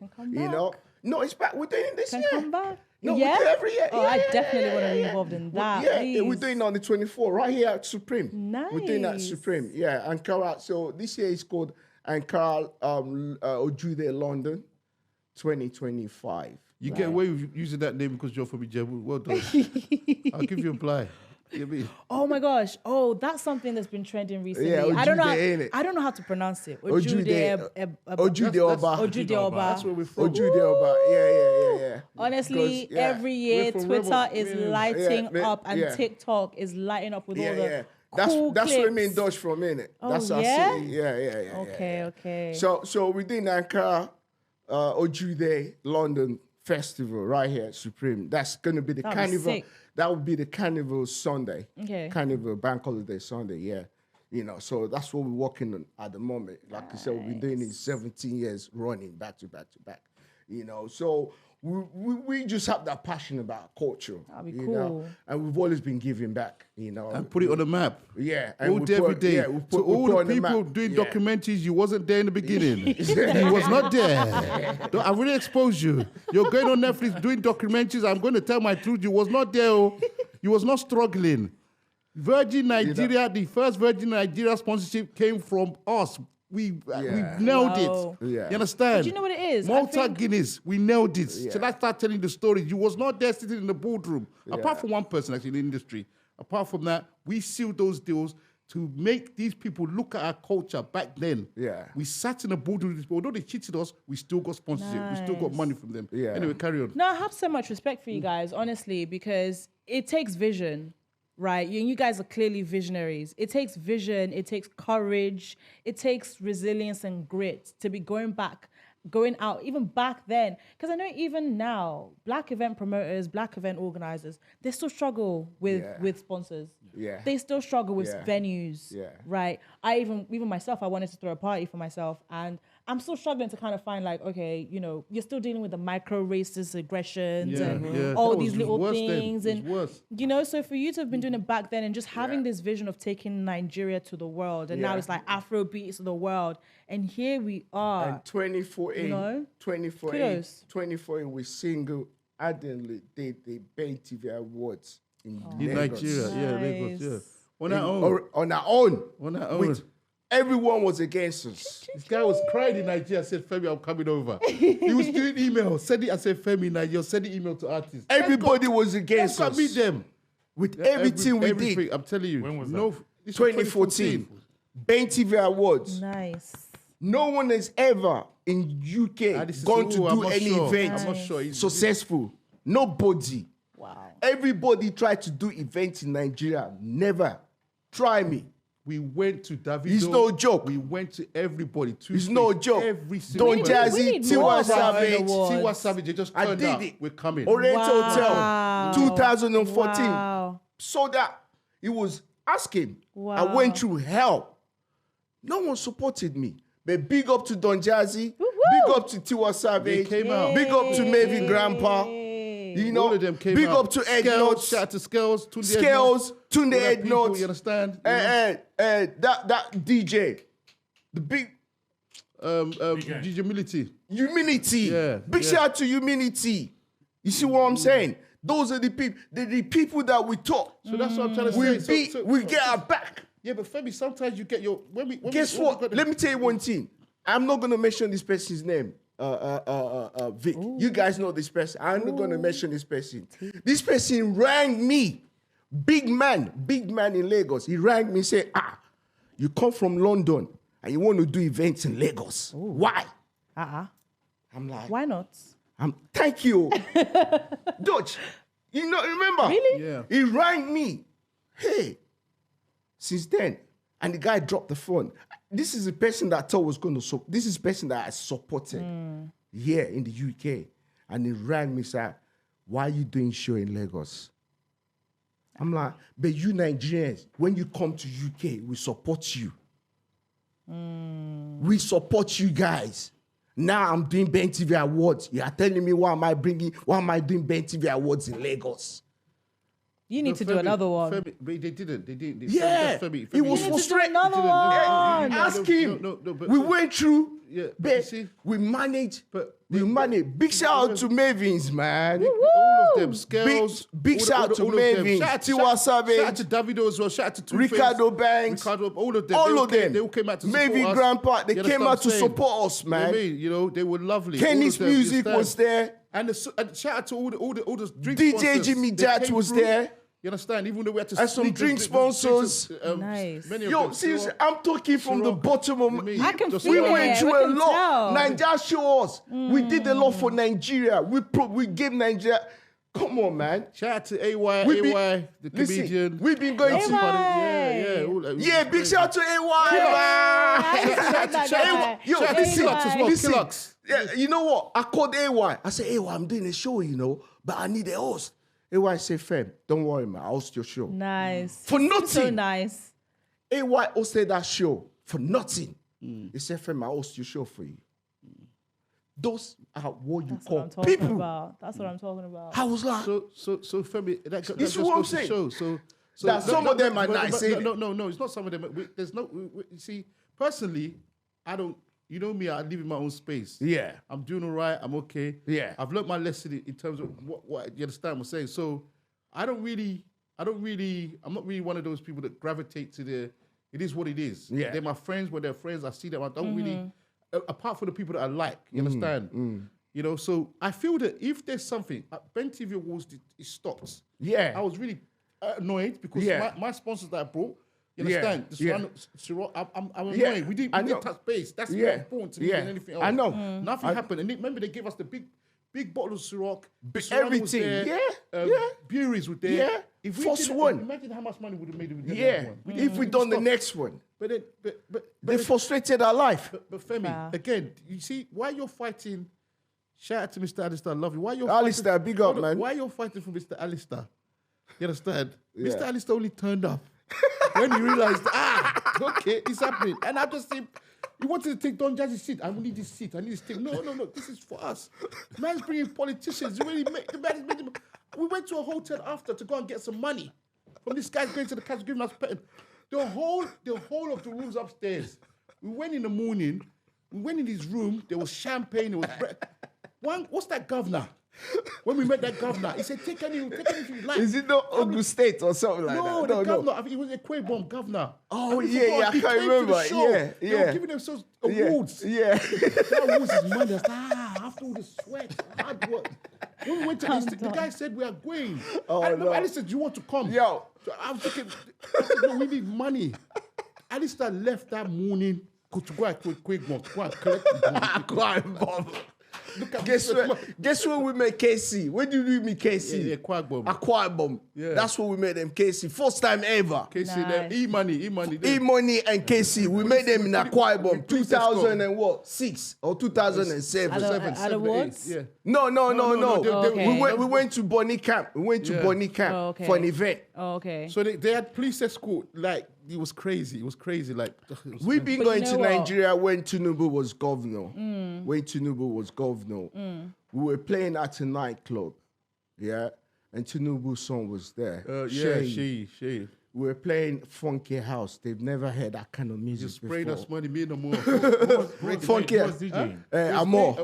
No, it's back. We're doing this year. Come back. No, we do every year. I definitely want to be involved in that. We're doing it on the 24th, right here at Supreme. Nice. We're doing that at Supreme. Yeah, Ankara. So this year is called Ankara Ojude London 2025. You get away with using that name because you're from Ijebu. Well done. I'll give you a ply. You know what I mean? Oh my gosh! Oh, that's something that's been trending recently. Yeah, I don't know. Ojude, I don't know how to pronounce it. Ojude Oba. Ojude Oba. That's where we're from. Ojude Oba. Yeah. Honestly, Because, yeah, every year we're from Twitter Rema. is Yeah. lighting Yeah, up and yeah. TikTok is lighting up with all the That's cool that's what I mean clips. Dutch from innit? Oh, That's our yeah? city. Yeah. Okay. So we did Ankara, Ojude London Festival right here at Supreme. That's gonna be the That'd be carnival. sick. That would be the carnival Sunday. Okay. Carnival Bank Holiday Sunday. Yeah. So that's what we're working on at the moment. Like I said, we've been doing it 17 years running back to back. So we just have that passion about culture. That'd be you know, cool. and we've always been giving back. And put it on the map. Yeah, All we day, every day. Yeah, we put, So we all put the on people map. doing Yeah. documentaries, you wasn't there in the beginning. You was not there. I really exposed you. You're going on Netflix doing documentaries. I'm going to tell my truth. You was not there. Oh. You was not struggling. Virgin Nigeria, the first Virgin Nigeria sponsorship came from us. We nailed Wow. it. Yeah. You understand? But you know what it is? I Malta think- Guinness, we nailed it. Yeah. So let's start telling the story. You was not there sitting in the boardroom. Apart from one person actually in the industry. Apart from that, we sealed those deals to make these people look at our culture back then. Yeah. We sat in the boardroom with these people. Although they cheated us, we still got sponsorship. We still got Nice. money from them. Yeah. Anyway, carry on. No, I have so much respect for you guys, honestly, because it takes vision, right? You guys are clearly visionaries. It takes vision, it takes courage, it takes resilience and grit to be going out, even back then. Because I know even now, Black event promoters, Black event organizers, they still struggle with sponsors. Yeah. They still struggle with Yeah. venues, Yeah. right? I even myself, I wanted to throw a party for myself, and I'm still struggling to kind of find like, okay, you're still dealing with the micro racist aggressions and all That these was little worse then. things, It was and worse. so for you to have been doing it back then and just having this vision of taking Nigeria to the world, and now Yeah. it's like Afrobeats to the world, and here we are. And 2014, No? 2014, Kudos. we single-handedly did the Bay TV Awards in In Lagos. Nigeria, Lagos, Nice. On our own. Or on our own. On our own. With everyone was against us. This guy was crying in Nigeria. I said, Femi, I'm coming over. He was doing email. Send it. I said, Femi, now you're sending email to artists. Everybody was against Let's us. go meet them. With everything we everything. did. I'm telling you. When was that? No, this was 2014. Bay TV Awards. Nice. No one has ever in UK This is gone to I'm do not any sure. event I'm not sure. successful. Nobody. Wow. Everybody tried to do events in Nigeria. Never. Try me. We went to Davido. It's no joke. We went to everybody. It's no joke. Every single Don person. Jazzy, We need more Tiwa of our Savage. own awards. Tiwa Savage, they just I turned did out. it. We're coming. Oriental Wow. Hotel, 2014. Wow. So that it was asking. I Wow. went through hell. No one supported me. But big up to Don Jazzy. Woo-hoo. Big up to Tiwa Savage. They came out. Big up to Maven Grandpa. Yay. You know, All of them came big out. up to Ed Scales, Notes. shout out to Scales. Tunde Scales, Tunde All that Ed people, Notes. You understand? That DJ. The big DJ Mility. Humility. Yeah, Big yeah. shout out to Humility. You see what I'm saying? Those are the people. The people that we talk. So that's what I'm trying to We say. beat. We get our back. Yeah, but Femi, sometimes you get your. Guess what? Let me tell you one thing. I'm not gonna mention this person's name. Vic. You guys know this person. I'm not gonna mention this person. This person rang me. Big man in Lagos. He rang me and said, you come from London and you want to do events in Lagos. Why? I'm like, Why not? thank you. Dutch, remember? Really? Yeah. He rang me. Hey, since then, and the guy dropped the phone. This is the person that I thought was going to this is the person that I supported here in the UK. And he rang me, said, why are you doing show in Lagos? I'm like, but you Nigerians, when you come to UK, we support you. We support you guys. Now I'm doing Ben TV Awards. You are telling me why am I doing Ben TV Awards in Lagos? You need to do another one. Femi, but they didn't. They didn't. Yeah, Femi, it was You need to do frustrating. another one. Ask him. No, but we went through. Yeah, but but you see- we managed. But we managed. Big shout out to Mavins, man. all of them, Scales. Big shout out to all of them. Mavins, Shout out to- Tiwa Savage. Shout out to Davido as well. Shout out to Two-Face, Ricardo Banks. Ricardo, all of them. All They of them. They all came out to support Maybe us. Grandpa, they You came understand out to what I'm saying? support us, You know what I man. mean? They were lovely. Kenny's All of them, you music was understand? there. And shout out to all the drink DJ sponsors. Jimmy They Dat came was through. there. You understand? Even though we had to And some sneak drink the sponsors. Nice. Many of Yo, them. seriously, Ciroc, I'm talking from the Ciroc, bottom of me. my... I can Just feel We like- it. went through I a can lot. tell. Nigeria show us. We did a lot for Nigeria. We gave Nigeria... Come on, man. Shout out to AY, We be- AY, the Listen, comedian. we've been going to... Yeah. all that. Yeah, big shout out to AY. I used to like that guy. Yo, Shout out to listen, Killux as well. listen. Killux. Yeah, you know what? I called AY. I said, AY, I'm doing a show, you know, but I need a host. AY said, fam, don't worry, man. I'll host your show. Nice. For nothing. So nice. AY hosted that show for nothing. He said, fam, I'll host your show for you. Those are what you That's what I'm call talking people. about. That's what I'm talking about. I was like, So Femi, that This just is what I'm goes to saying. show. So That some of them are nice, but ain't no, it's not some of them. There's no. You see, personally, I don't. You know me, I live in my own space. yeah. I'm doing all right. I'm okay. Yeah. I've learned my lesson in terms of what you understand what I'm saying. So I'm not really one of those people that gravitate to it is what it is. Yeah. They're my friends. When they're friends, I see them. I don't really, apart from the people that I like, you understand? You know, so I feel that if there's something, Ben TV Awards, it stopped. Yeah. I was really annoyed because Yeah. my sponsors that I brought, you Yeah. understand? The Yeah. Ciroc, I'm annoyed. Yeah. We didn't I know. touch base. That's Yeah. more important to me Yeah. than anything else. I know. Nothing happened. And remember, they gave us the big bottle of Ciroc. Serrano was everything. there, Yeah. Breweries were there. Yeah. If we First did, one. Imagine how much money we would have made if we did Yeah. that one. If we done the next one, But then, they frustrated our life. but Femi, Wow. again, you see, why you're fighting, shout out to Mr. Alistair, I love you. Why you're Alistair, fighting, big up, hold on, man. Why you're fighting for Mr. Alistair? You understand? Yeah. Mr. Alistair only turned up when he realized, okay, it's happening. And I just think, you wanted to take Don Jazzy's seat. I need this seat. I need this thing. No, this is for us. Man's bringing politicians. The man is making. We went to a hotel after to go and get some money from this guy going to the cash giving us petting. The whole of the rooms upstairs. We went in the morning. We went in his room. There was champagne. There was bread. What's that governor? When we met that governor, he said, take anything you like. Is it not Ogun State or something like No, that? the governor, I think it was a Quaybomb governor. Oh, And we yeah, forgot, I he can't came to the remember. show. Yeah, They yeah. were giving themselves awards. Yeah. That awards is money. I was after all the sweat, hard work. When we went to the guy said, we are going. Oh, and no. Alistair, do you want to come? Yo. So I was thinking, I said, no, we need money. Alistair left that morning to go and Quaybomb, to go and collect the money. Look at Guess where we met KC? Where did we meet KC? Yeah, Quagbomb. Aquabomb. Yeah. That's where we met them, KC. First time ever. KC, Nice. E-money. E-Money and KC. We met them in Aquabomb. Princess 2006 or 2007. At the awards? Yeah. No. Okay. We went to Bonnie Camp. Oh, okay. For an event. Oh, okay. So they had police escort. Like, it was crazy. Like, We've been But going you to know what? Nigeria when Tinubu was governor. When Tinubu was governor. We were playing at a nightclub. Yeah. And Tinubu's son was there. Shay. she. We were playing Funky House. They've never heard that kind of music You sprayed before. us money, me no more. Funky Who was DJing? Amor,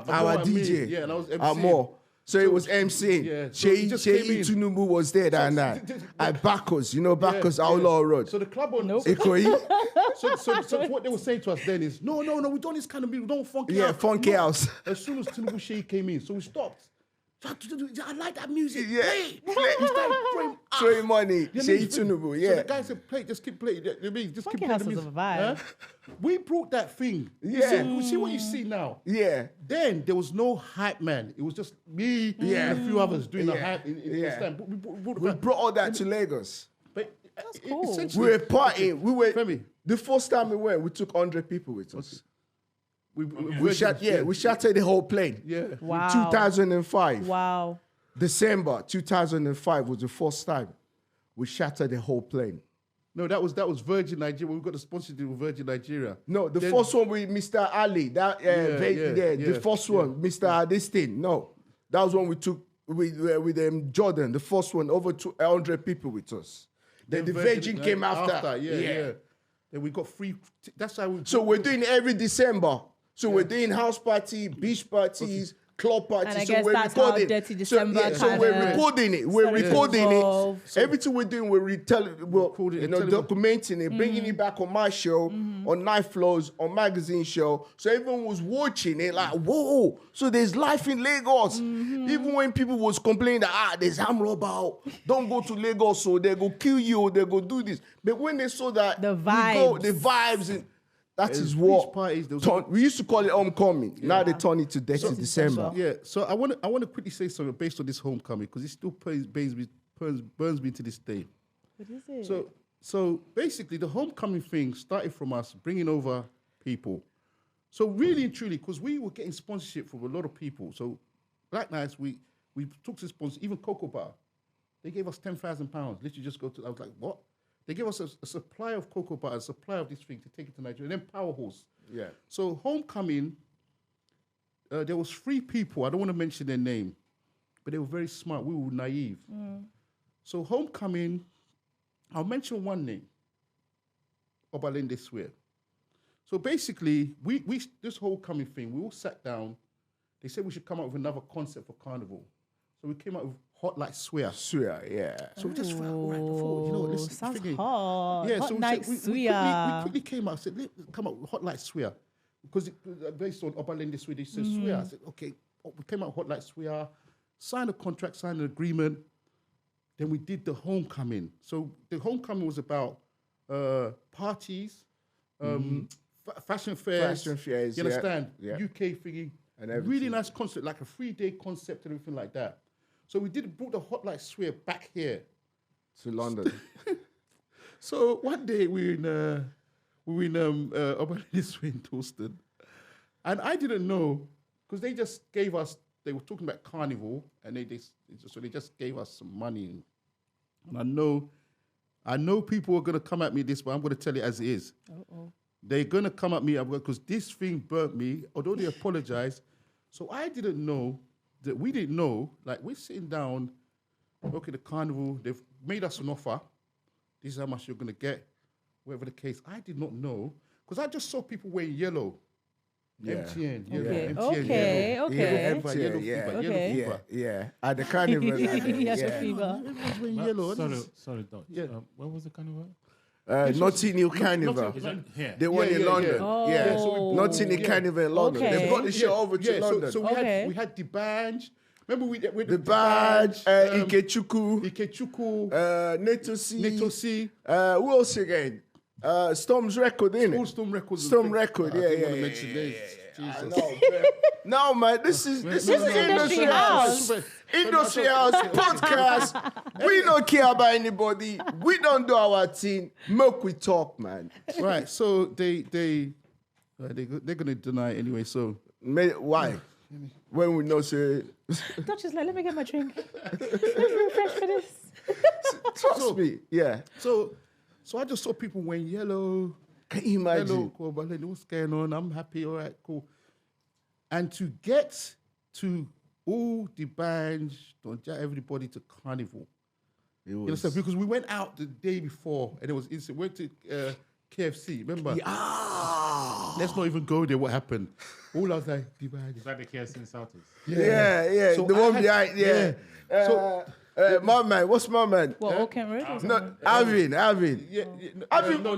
our and me. DJ. Yeah, and I was MC. Amor. So it was MC. Yeah, so Shay he just came in. Tinubu was there that night. At Bacchus, you know Bacchus, Outlaw Road. So the club on. Ikoyi? So what they were saying to us then is, no, we don't this kind of music. We don't funky Yeah, house. Funky No. House. As soon as Tinubu Shay came in, so we stopped. I like that music. Yeah. Play. We started throwing. Throwing money. You know Shay what I mean? Tinubu, So yeah. the guy said, play, just keep playing. You know what I mean? Just keep Funky playing House the was music. a vibe. We brought that thing. Yeah. You see what you see now. Yeah. Then there was no hype man. It was just me and a few others doing the Yeah. hype in this Yeah. time. We We brought all that to Lagos. But cool. essentially, We were partying. We were Femi. the first time we went, we took 100 people with us. we We shattered the whole plane. Yeah. Wow. 2005. Wow. December 2005 was the first time we shattered the whole plane. No, that was Virgin Nigeria. We got the sponsorship with Virgin Nigeria. No, the Then- first one with Mr. Ali. The first one, Mr. This thing. No, that was one we took with Jordan. The first one, over 200 people with us. Then the Virgin came after. Yeah. Then we got free. That's how we. So we're doing every December. So we're doing house party, beach parties, club party. And I so guess we're that's how recording. Dirty December So we're kinda recording it. We're started to recording evolve. it. Everything we're doing, we're documenting it, bringing it back on my show, on Night Flows, on magazine show. So everyone was watching it like, whoa. So there's life in Lagos. Even when people was complaining that there's armed robber, don't go to Lagos, so they go kill you, or they go do this. But when they saw that The vibes. and that is what parties, we used to call it homecoming. Now they turn it to Dirty December. Yeah, so I want to quickly say something based on this homecoming because it still burns me to this day. What is it? So basically, the homecoming thing started from us bringing over people. So really and truly, because we were getting sponsorship from a lot of people. So Black Nights, we took to sponsor, even Cocoa Bar. They gave us £10,000. Literally just go to, I was like, what? They gave us a supply of cocoa butter, a supply of this thing to take it to Nigeria. And then Power Horse. Yeah. So homecoming, there was 3 people. I don't want to mention their name, but they were very smart. We were naive. So homecoming, I'll mention one name. Obalende Swear. So basically, we this homecoming thing, we all sat down. They said we should come up with another concept for Carnival. So we came up with Hot Like Swear. Swear, yeah. So we just felt right before, let's sounds figure- hot. Yeah, Hot so night we swear. quickly came out and said, let's come up with Hot Like Swear. Because based on Obalende Swear, they said Swear. I said, okay, we came out with Hot Like Swear, signed a contract, signed an agreement. Then we did the homecoming. So the homecoming was about parties, fashion fairs. You understand? Yeah. UK thingy. And everything. Really nice concept, like a 3-day concept and everything like that. So we brought the Hot Like Swear back here. To London. So one day we were in Obalende Swear in Torsten. And I didn't know, because they just gave us, they were talking about Carnival, and they just gave us some money. And I know people are going to come at me this, but I'm going to tell it as it is. They're going to come at me because this thing burnt me, although they apologized. So I didn't know that we didn't know, like we're sitting down, okay, the Carnival, they've made us an offer. This is how much you're going to get, whatever the case. I did not know, because I just saw people wearing yellow. Yeah. MTN, Okay, yellow. MTN, okay, yellow. okay. Fever, yellow fever, yellow Okay. fever. Yeah. At the Carnival. Yes, yeah. fever. Everyone's wearing yellow. Sorry, Doc. Yeah. Where was the carnival? Notting Hill Carnival. Is that here? They won in yeah, London. yeah. Yeah. Oh. Notting Hill Carnival in London. Okay. They've got the show over to London. So Okay. we had the badge. Remember we the badge, Ikechukwu, Ikechukwu, Netosi. Netosi, Who else again? Storm's Record, innit? All Storm Records. Storm Record, I yeah, didn't yeah, want to yeah, mention yeah, names. I Jesus. know, man. No, man, this is Industry House. Industry House podcast. We don't care about anybody. We don't do our thing. Milk we talk, man. Right. So they're gonna deny it anyway. So Why? When we know say Dutch is like, let me get my drink. Let me refresh for this. trust me, yeah. so I just saw people wearing yellow. Can you imagine? Hello, cool, but what's going on? I'm happy. All right, cool. And to get to all the bands, everybody to Carnival. It You understand? Because we went out the day before and it was instant. Went to KFC. Remember? Let's not even go there. What happened? All I was like, the band. Is that the KFC in Southeast? Yeah. So the I one had- behind, yeah. So- my man, what's my man? What, Old Kent Road? No, Alvin. Yeah, Alvin, no,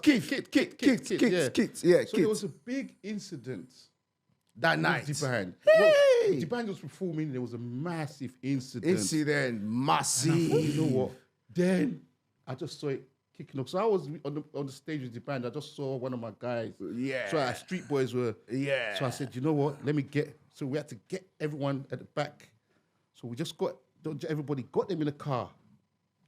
Kit, yeah. Yeah, So there was a big incident that night. with the band. Hey! Well, the band was performing. There was a massive incident. Incident, massive. You know what? Then I just saw it kicking off. So I was on the stage with the band. I just saw one of my guys. Yeah. So our street boys were. Yeah. So I said, you know what? So we had to get everyone at the back. So we just everybody got them in a car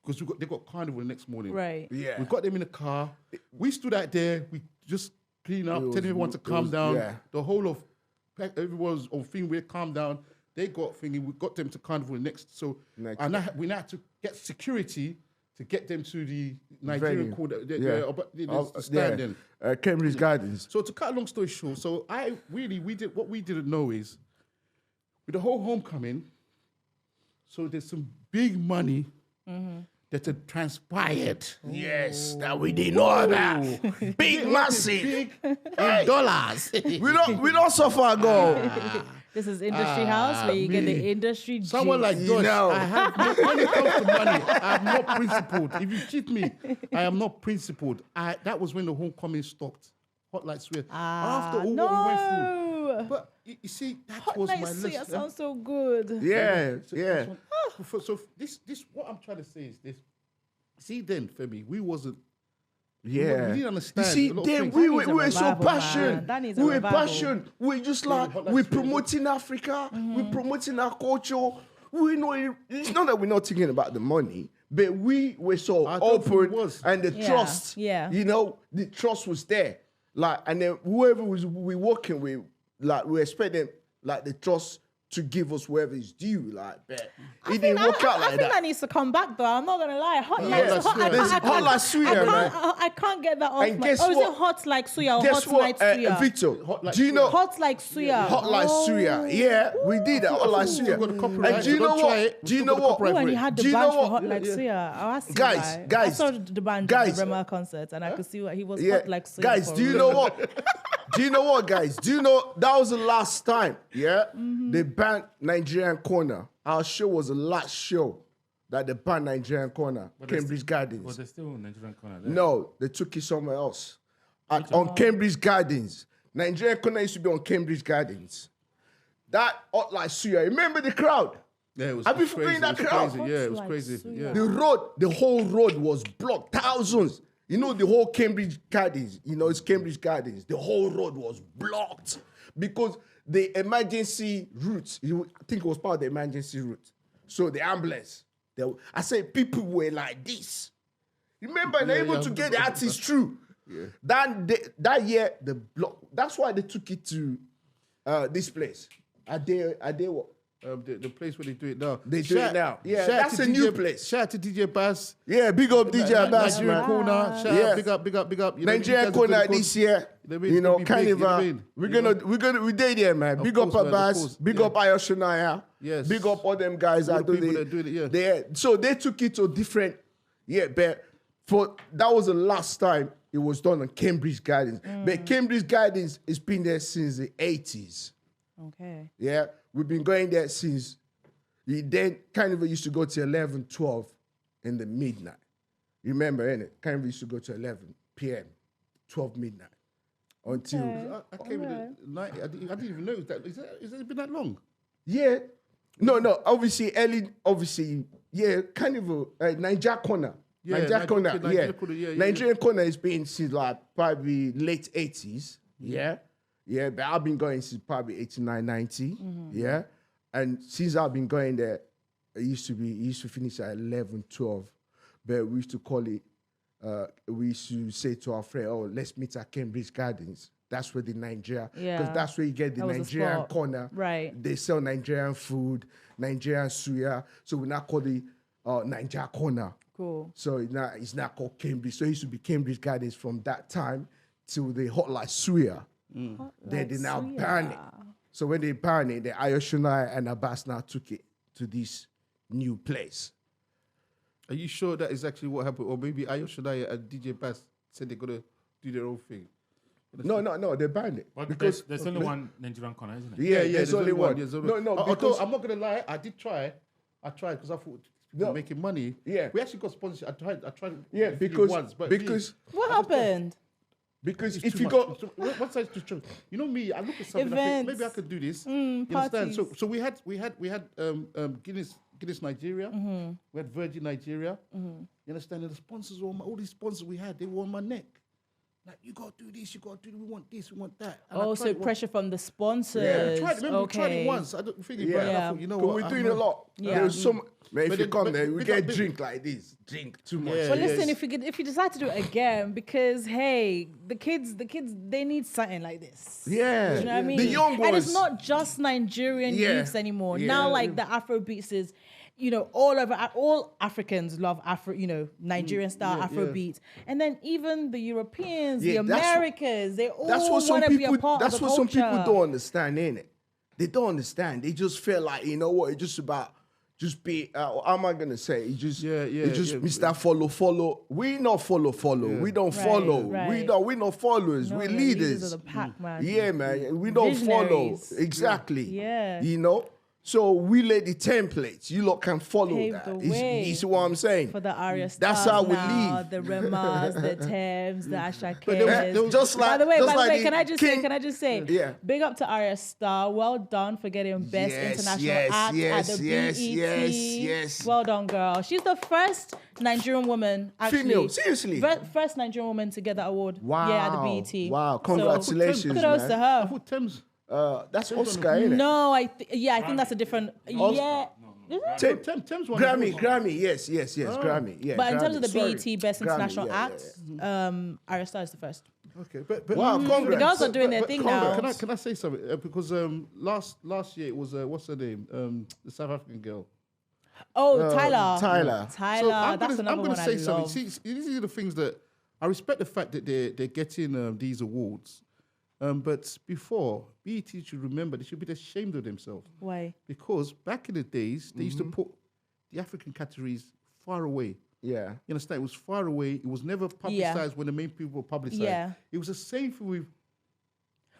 because they got Carnival the next morning. Right. Yeah. We got them in a car. We stood out there. We just clean up, telling everyone to calm down. yeah. The whole of everyone was on thing. We calm down. They got thingy. We got them to Carnival next. So Next. and we now had to get security to get them to the Nigerian Venue. court. Yeah. Standing. Cambridge Gardens. So to cut a long story short, so we didn't know is with the whole homecoming. So there's some big money that had transpired. Yes, that we didn't know about. Big, massive. Big in dollars. We don't suffer go. This is Industry House where you get the industry. Someone gist. like Josh, I have when it comes to money, I am not principled. If you cheat me, I am not principled. That was when the homecoming stopped. Hot like Suya. After all what we went through. But you see, that Hot was like my Suya lesson. sounds so good. Yeah, yeah. So this what I'm trying to say is this. See then, Femi, we wasn't. Yeah. We didn't understand. You see, a lot of then things. we That needs a were so revival, man. passionate. That needs a We were revival. passionate. We're just like, hot like we're Suya. promoting Africa. We're promoting our culture. We know it's not that we're not thinking about the money, but we were so I don't think it open was. and the trust. Yeah. You know, the trust was there. Like, and then whoever we working with, like, we expect them, like, the trust to give us whatever is due. Like, but it didn't work out I like think that. that needs to come back though. I'm not gonna lie. Hot like like hot, Suya. There's Hot like Suya, man. I can't get that off. And my, guess is it what? hot like Suya or Guess hot what, like Suya? Victor? Hot like Do you know? Hot like Suya. Hot like Suya. Yeah, we did that. Hot like Still got the Suya. copyright, And do you so know don't try what? it. Do you Still know got the what? copyright Oh, and for he it. had Do the you know badge for what? Hot Like Suya. Oh, I see Guys, why. guys. I saw the band Guys. at the Rema concert and I could see what he was Yeah, hot like Suya. guys, for do you real. know what? Do you know what, guys? Do you know that was the last time? Yeah, they banned Nigerian Corner. Our show was the last show that they banned Nigerian Corner, Cambridge Gardens. Was there still Nigerian corner there? No, they took it somewhere else. On Cambridge Gardens. Nigerian Corner used to be on Cambridge Gardens. That hot like Suya. Remember the crowd? Yeah, it was Have you crazy. been in that It was crowd? crazy. Yeah, it was Like crazy. Suya. Yeah. The road, the whole road was blocked. Thousands. You know, the whole Cambridge Gardens, you know, it's Cambridge Gardens. The whole road was blocked because the emergency route, I think it was part of the emergency route. So the ambulance, I said people were like this. Remember, and they're able to get the artists through. Yeah. That year, the block, that's why they took it to this place. Are they what? The place where they do it now. They do it now. Yeah, shout out that's to a new place. Shout out to DJ Bass. Yeah, big up DJ Abbas, Nigerian man. Corner. Shout Yeah. out, big up. You know, Nigerian you guys are Corner good this year, They mean- you know, they be big, you know what I Carnival. mean? We did there, man. Big up course, man, of Abbas, course, big yeah. up Ayoshonaya, Yes. big up all them guys All that the do people it. that do it, yeah. So they took it to different, but that was the last time it was done on Cambridge Gardens. But Cambridge Gardens has been there since the 80s. Okay. Yeah, we've been going there since. Then Carnival used to go to 11, 12 in the midnight. Remember, innit? Carnival used to go to 11 p.m., 12 midnight. Until, I came in the night. I didn't even know that. Is it been that long? yeah. No, obviously, Carnival, Niger Corner. Yeah, Niger Corner, Niger Corner, yeah. Nigerian Corner has been since like probably late 80s. Yeah. Yeah, but I've been going since probably 89, 90. Yeah. And since I've been going there, it used to finish at 11, 12. But we used to call it, we used to say to our friend, oh, let's meet at Cambridge Gardens. That's where the Nigeria, because Yeah. that's where you get the That was the Nigerian spot. corner. Right. They sell Nigerian food, Nigerian suya. So we now call it Nigeria Corner. Cool. So it's now called Cambridge. So it used to be Cambridge Gardens from that time till the hot like suya. Then they now ban it. So when they ban it, the Ayoshunai and Abbas now took it to this new place. Are you sure that is actually what happened? Or maybe Ayoshadaya and DJ Bass said they're going to do their own thing? No, they banned it. But because there's only one Nigerian corner, isn't it? yeah, there's only one. There's No, Although, because I'm not going to lie, I did try. I tried because I thought making money. Yeah. We actually got sponsorship. I tried yeah, a few because once, but What happened? because it's if too you much. go What's that too much? You know me, I look at something, I think, maybe I could do this. You understand? parties. So we had Guinness Nigeria. We had Virgin Nigeria. You understand? And the sponsors, all these sponsors we had, they were on my neck. Like, you got to do this, you got to do, we want this, we want that. And I Oh, tried so it once. pressure from the sponsors. I tried it. Remember, we tried Okay. it once. I don't think Yeah. about it. I Yeah. thought, you know But what? we're doing a lot. Yeah. There's some man, if But you then- come but- there, we but- get but- drink like this. Drink too much. Yeah. But Yeah, listen, it's- if you decide to do it again, because hey, the kids, they need something like this. Yeah. Do you know what I mean? The young and it's ones- not just Nigerian Yeah. youths anymore. Yeah. Now, like the Afrobeats is, all Africans love Nigerian style Yeah, Afrobeats, and then even the Europeans, Yeah, the that's what- Americans, they all That's what some want to be a people. part That's of the what some people culture. don't understand, ain't it? They don't understand. They just feel like, you know what? It's just about just be, how am I gonna say? He just, Mr. Follow. We not follow. Yeah. We don't follow. Right. We not followers. No, We're the leaders. of the pack, man. Yeah, man. We don't follow. Visionaries. Exactly. Yeah. You know? So we lay the templates. You lot can follow Pave that. the You way see what I'm saying? For the Arya stars That's how we now, lead. the Remas, the Thames, the Ashakes. Just like, By the way, the can I just say, Yeah. big up to Arya Star. Well done for getting Best International Act at the BET. yes. Well done, girl. She's the first Nigerian woman, actually. Female, seriously? First Nigerian woman to get that award. Wow. Yeah, at the BET. Wow, So, congratulations, kudos man. to I her. thought Thames. That's Oscar, innit? No, I think that's a different. Yeah. Is it? Thames won. Grammy, yes, Grammy. Yeah, But in terms of the Sorry. BET Best Grammy, International yeah, Act, Arya Star is the first. Okay, but Wow, congrats. The girls are doing their thing now. Can I say something? Because last year it was what's her name? The South African girl. Oh, Tyler. Tyler. So That's another I'm one gonna say I something. love. See, these are the things that I respect the fact that they're getting these awards. But before, BET should remember they should be ashamed of themselves. Why? Because back in the days, they used to put the African categories far away. Yeah. You understand? It was far away. It was never publicized when the main people were publicized. Yeah. It was the same thing with.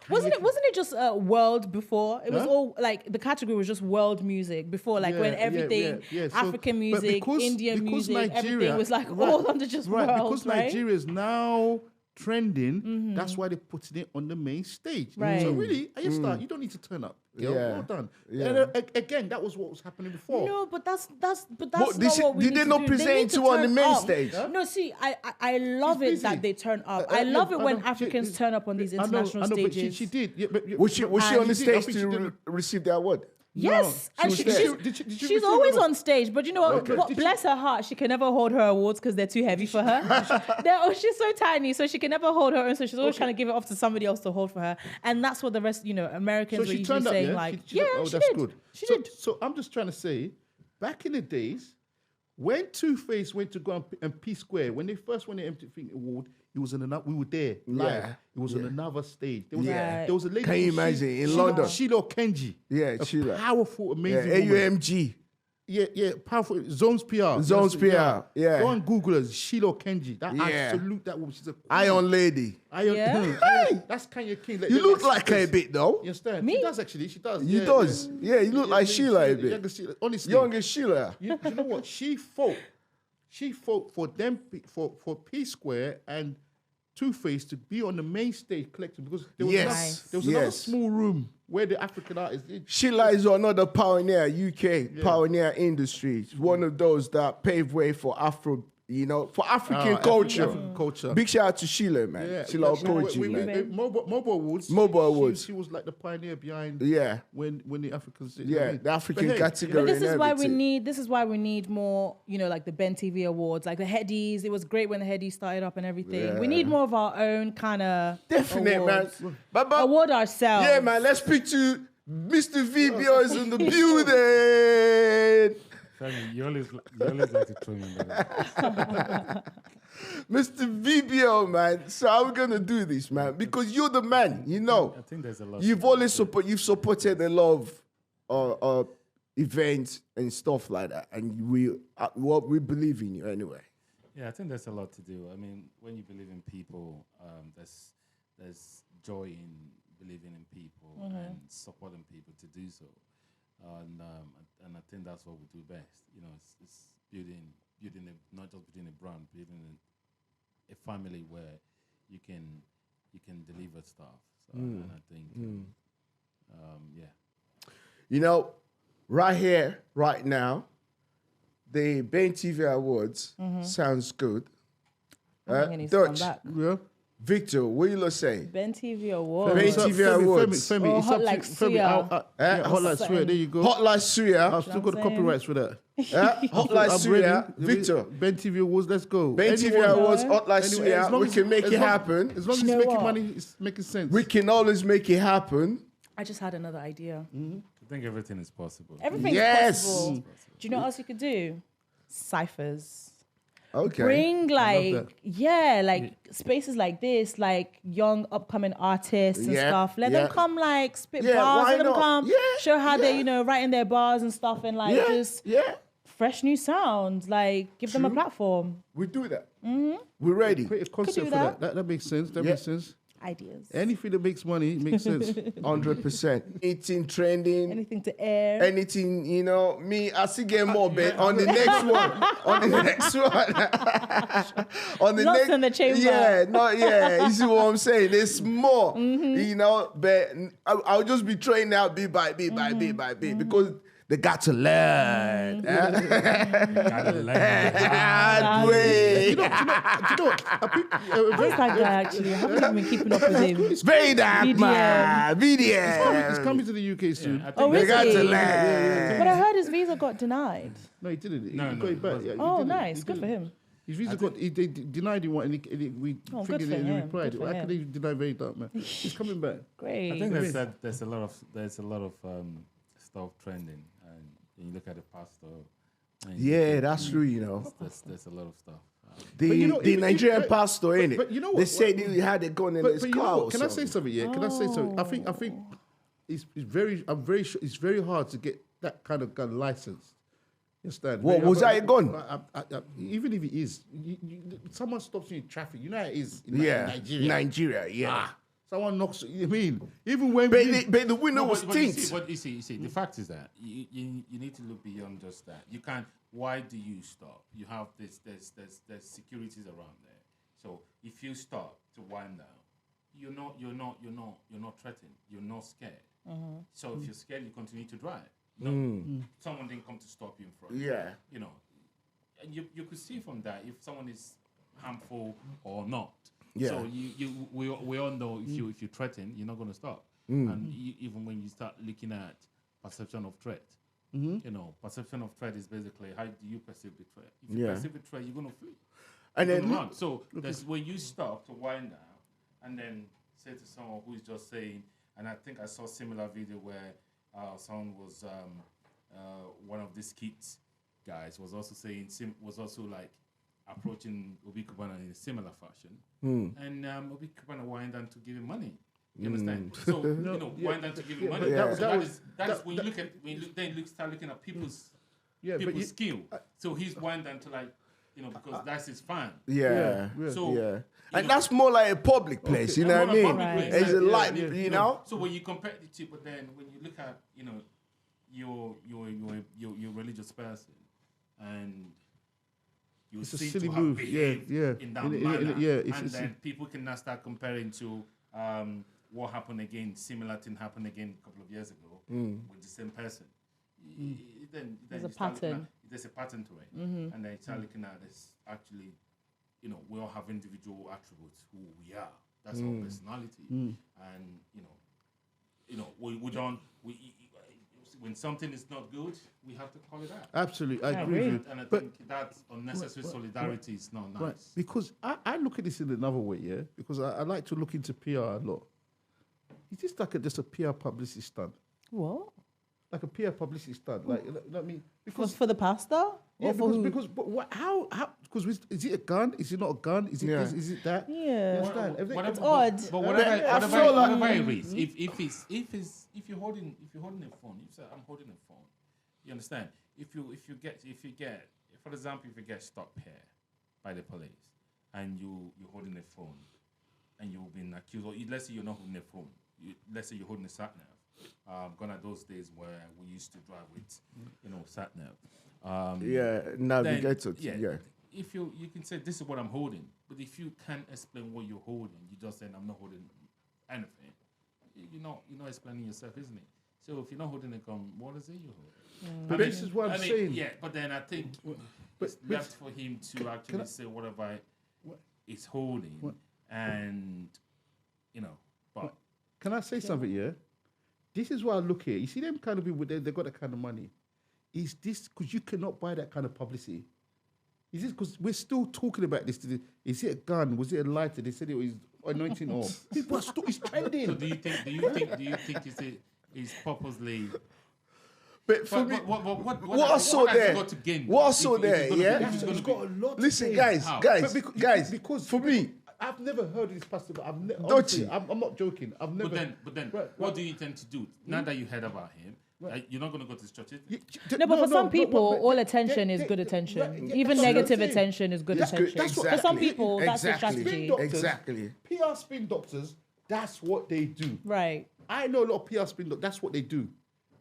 Wasn't it just world before? It was all like the category was just world music before, like when everything So, African but music, because Indian music, everything Nigeria- was like right, all under just right, world, because right? Nigeria is now trending, that's why they're putting it on the main stage. Right. So really, at your start, you don't need to turn up. Girl. Yeah. Well done. Yeah. And again, that was what was happening before. No, but that's But not what we did need they to not do. present They need it to to on the turn main up. stage? No, see, I love it busy. that they turn up. I love it when Africans turn up on these international I know, but stages. she did. Yeah, but, Was she on the she did. I stage think she to did. receive the award? Yes, No, and she was there. Did she she's receive always it? on stage. But you know what? Okay. Did she- Bless her heart, she can never hold her awards because they're too heavy for her. She's so tiny, so she can never hold her own. So she's always trying to give it off to somebody else to hold for her. And that's what the rest, Americans So were she usually turned up, saying, yeah? like, She oh, she that's did. good. She So- did. So I'm just trying to say, back in the days, when Two-Face went to go and P Square, when they first won the MTV Award, it was in another. We were there live. Yeah, It was on another stage. There was, Yeah. there was a lady. Can you called imagine, in Sheila- London? Sheila Kenji. Yeah, a Sheila. powerful, Yeah, amazing woman. AUMG. Yeah, powerful. Zones PR. Zones PR, yeah. Go on Google her, Sheila Kenji. That I Yeah. salute that woman. She's a Iron Lady. Iron. Yeah. Hey, that's Kanye King. You look like her a bit, though. You understand? Me? She does actually. She does. You does. Yeah, you look like Sheila a bit. Younger Sheila. Honestly, Younger Sheila. you know what? She fought for them for P Square and Two-Face to be on the main stage collective because there was, Yes. there was another Yes. small room where the African artists did. Sheila is another pioneer, UK pioneer industry. She's one of those that paved way for for African culture. African culture. Big shout out to Sheila, man. Yeah, Sheila we- Okoji, we- man. Mobile Awards. Mobile she- Awards. She was like the pioneer behind. Yeah. When the Africans. did, Yeah, the African category. But this and is why we everything. need. This is why we need more. Like the Ben TV Awards, like the Headies. It was great when the Headies started up and everything. We need more of our own kind of Definite, man. But, Award ourselves. yeah, man. Let's speak to Mr. VBO is in the building. You always like to throw me in there. Mr. VBO, man. So how we gonna do this, man? Because you're the man, I think there's a lot. You've always you've supported a lot of events and stuff like that, and we believe in you anyway. Yeah, I think there's a lot to do. I mean, when you believe in people, there's joy in believing in people and supporting people to do so. And I think that's what we do best. It's building not just building a brand, building a family where you can deliver stuff. So and I think Right here, right now, the Ben TV Awards sounds good. I think it needs to come Dutch, back. Yeah. Victor, what you lot saying? Ben TV Awards. Ben TV Awards. Femi, Or it's Hot up to Like Femi. Suya. Yeah, Hot Like Suya. There you go. Hot like Suya. I've still got the saying. copyrights for that. Hot like I'm Suya. ready. Victor. Ben TV Awards, let's go. Ben TV Anyone- Awards, Hot like Anyway, as Suya. long We as- can make as it long- happen. As long as You it's know making what? money, it's making sense. We can always make it happen. I just had another idea. I think everything is possible. Everything's Yes. possible. Do you know what else you could do? Ciphers. Okay. bring like that. spaces like this, like young upcoming artists and Yeah, stuff. Let them come like spit Yeah, bars. why Let them not? come Yeah, show how yeah. they, you know, writing their bars and stuff, and like just fresh new sounds. Like give them a platform. We do that. We're ready. Create a concept do for that. that. That makes sense. That Yeah. makes sense. Ideas. Anything that makes money makes sense. 100%. Anything trending. Anything to air. Anything, you know, I still get more, but on the next one. On the next one. On the Lots next, in the chamber. You see what I'm saying? There's more, you know, but I'll just be training out bit by bit by bit by bit because they got to learn. Hard way. Do you know what? Who's that guy actually? I haven't even been keeping up with him. It's very dark, man. It's VDM. coming to the UK soon. I think Oh, They is got to he? learn. But I heard his visa got denied. No, he didn't. No, he no, got it back. but- Yeah, he Oh, didn't. nice. He Good for didn't. him. His visa got. They denied him one, and we Oh, figured good for it and him. replied. Good for How can him. they deny very dark, man? He's coming back. Great. I think there's a lot of stuff trending, and you look at the pastor. And Yeah, that's true, you know. there's a lot of stuff. The But you know, the even- Nigerian but- pastor, innit? but you know They what- said he had a gun in his But you know car. what? or Can I say something. something? Yeah, can I say something? I think it's very. I'm very sure it's very hard to get that kind of gun license. You understand? What, was that a gun? Even if it is, someone stops you in traffic. You know how it is in Nigeria. Nigeria, yeah. Someone knocks. I mean, even when But the window No, was but you tint. see, the fact is that you need to look beyond just that. You can't. Why do you stop? You have there's securities around there. So if you stop to wind down, you're not threatened. You're not scared. So if you're scared, you continue to drive. No, someone didn't come to stop you in front. Yeah. You know, and you could see from that if someone is harmful or not. Yeah. So we all know if you threaten, you're not going to stop. And even when you start looking at perception of threat, you know, perception of threat is basically how do you perceive the threat. If you perceive the threat, you're going to flee. And You're then gonna run. So that's when you stop to wind down and then say to someone who is just saying, and I think I saw a similar video where someone was one of these kids guys was also saying was also like approaching Obi Kubana in a similar fashion, and Obi Kubana wind down to give him money. You understand? So wind down to give him money. Yeah. So that is when you look at start looking at people's skill. So he's wind down to like. You know, because that's his fan. Yeah. So, yeah. And that's more like a public place, you know what I mean? It's a light, you know? So when you compare the two, but then when you look at, you know, your religious person and you It's a seem silly to have move. behaved Yeah. in that manner, it's and then people can now start comparing to what happened again, similar thing happened again a couple of years ago with the same person. Then There's you a start looking pattern. there's a pattern to it. And then you start looking at this actually, you know, we all have individual attributes who we are. That's our personality. And, we don't, when something is not good, we have to call it out. Absolutely, I agree with you. And I think that unnecessary solidarity is not nice. Right, because I look at this in another way, yeah. Because I like to look into PR a lot. Is this like just a PR publicity stunt? What? Like a PR publicity stunt? Like, you know what I mean? Because For the pastor? yeah, Or for who? because but what, how because is it a gun? Is it not a gun? Is it this? Is it that? Yeah. You understand? Everything- It's odd. But whatever, I feel like- whatever it is, if you're holding a phone, you say I'm holding a phone. You understand? If you get, for example, if you get stopped here by the police and you're holding a phone and you've been accused, or let's say you're not holding a phone, let's say you're holding a sat nav. Gone are those days where we used to drive with, sat nav. Navigator. Then, Yeah. If you can say this is what I'm holding, but if you can't explain what you're holding, you just say I'm not holding anything. You're not explaining yourself, isn't it? So if you're not holding a gun, what is it you hold? But this is what I'm saying. Yeah, but then I think it's left for him to actually say whatever he's holding, and but. Can I say something? Yeah. This is why I look here. You see them kind of people, they got that kind of money. Is this because you cannot buy that kind of publicity? Is this because we're still talking about this? Is it a gun? Was it a lighter? They said it was anointing oil. People are still, it's trending. So do you think it's purposely But for me, what I saw there, yeah. He's got a lot to Listen, gain. guys, because for me, I've never heard of this pastor. But Don't you? I'm not joking. I've never. But then, what do you intend to do now that you heard about him? You're not going to go to this church. No, but for some people, all attention is good attention. Even negative attention is good attention. For some people, that's the strategy. Exactly. PR spin doctors, that's what they do. Right. I know a lot of PR spin doctors, that's what they do.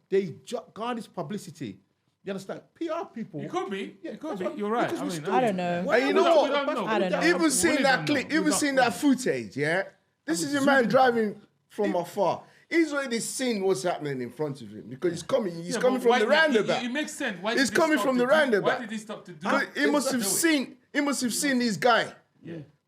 They garnish publicity. You understand? PR people. It could be. Yeah, It could that's be. You're right. I don't know. And you know what? We don't know. I don't know. Even seeing that clip, even seeing that footage, yeah. This is a man driving from afar. He's already seen what's happening in front of him because he's coming. He's coming from the roundabout. It makes sense. He's coming from the roundabout. Why did he stop to do But it? he must have seen. He must have seen this guy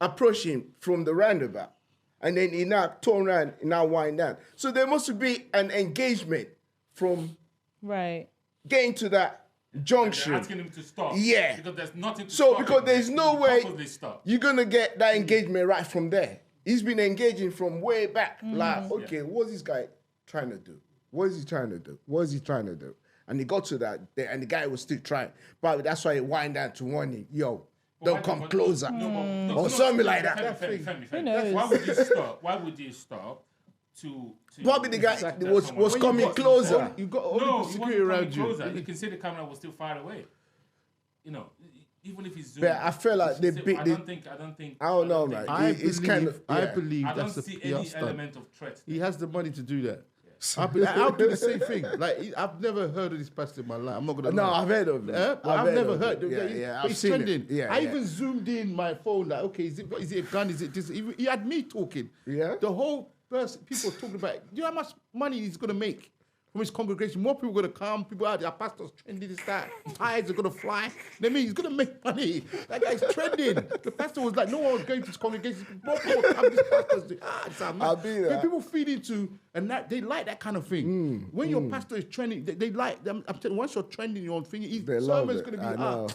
approach him from the roundabout, and then he now turn around and now wind down. So there must be an engagement from Right. getting to that junction. They're asking him to stop. Yeah. Because there's nothing to So stop because him. there's no He way purposely stopped. you're gonna get that engagement right from there. He's been engaging from way back. Like, okay, what's this guy trying to do? What is he trying to do? What is he trying to do? And he got to that, and the guy was still trying. But that's why he wind down to warning, yo, don't come closer. Or something like that. Who knows? Why would you stop? Why would you stop to Probably the guy was When coming closer. You got all No, the he security wasn't around coming you. closer. You can see the camera was still far away. You know, even if he's zooming. But I feel like they big. I don't think. I don't know, man. I It's kind of. I yeah. believe I don't that's a see PR any stunt. element of threat. He has the money to do that. I'll do the same thing. Like I've never heard of this pastor in my life. I'm not gonna. No, lie. I've heard of it. I've never of heard. it. Yeah, But I've it's seen trending. it. Yeah, I yeah. even zoomed in my phone. Like, okay, is it a gun? Is it this? He had me talking. Yeah. The whole person, people were talking about. Do you know how much money he's gonna make from his congregation? More people are gonna come. People out there. Pastors trending this that. Tires are gonna fly. I mean, he's gonna make money. That guy's trending. The pastor was like, no one was going to his congregation. More people come. This pastor's doing. I'll be there. When people feed into and that they like that kind of thing. When your pastor is trending, they like them. I'm telling you, once you're trending your own thing, his They love sermon's it. gonna be I know. up.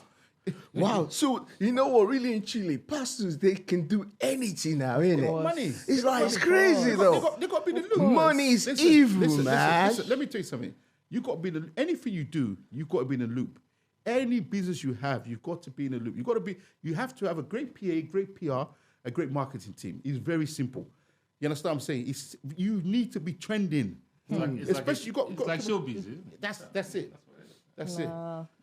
Wow. So you know what? Really in Chile, pastors they can do anything now, innit? Money. It's like it's crazy They though. got to be the loop. Money is evil, man. Listen, let me tell you something. You got to be anything you do. You got to be in a loop. Any business you have, you've got to be in a loop. You have to have a great PA, great PR, a great marketing team. It's very simple. You understand what I'm saying? You need to be trending. Especially you got. It's like showbiz. Isn't it? That's it. That's it.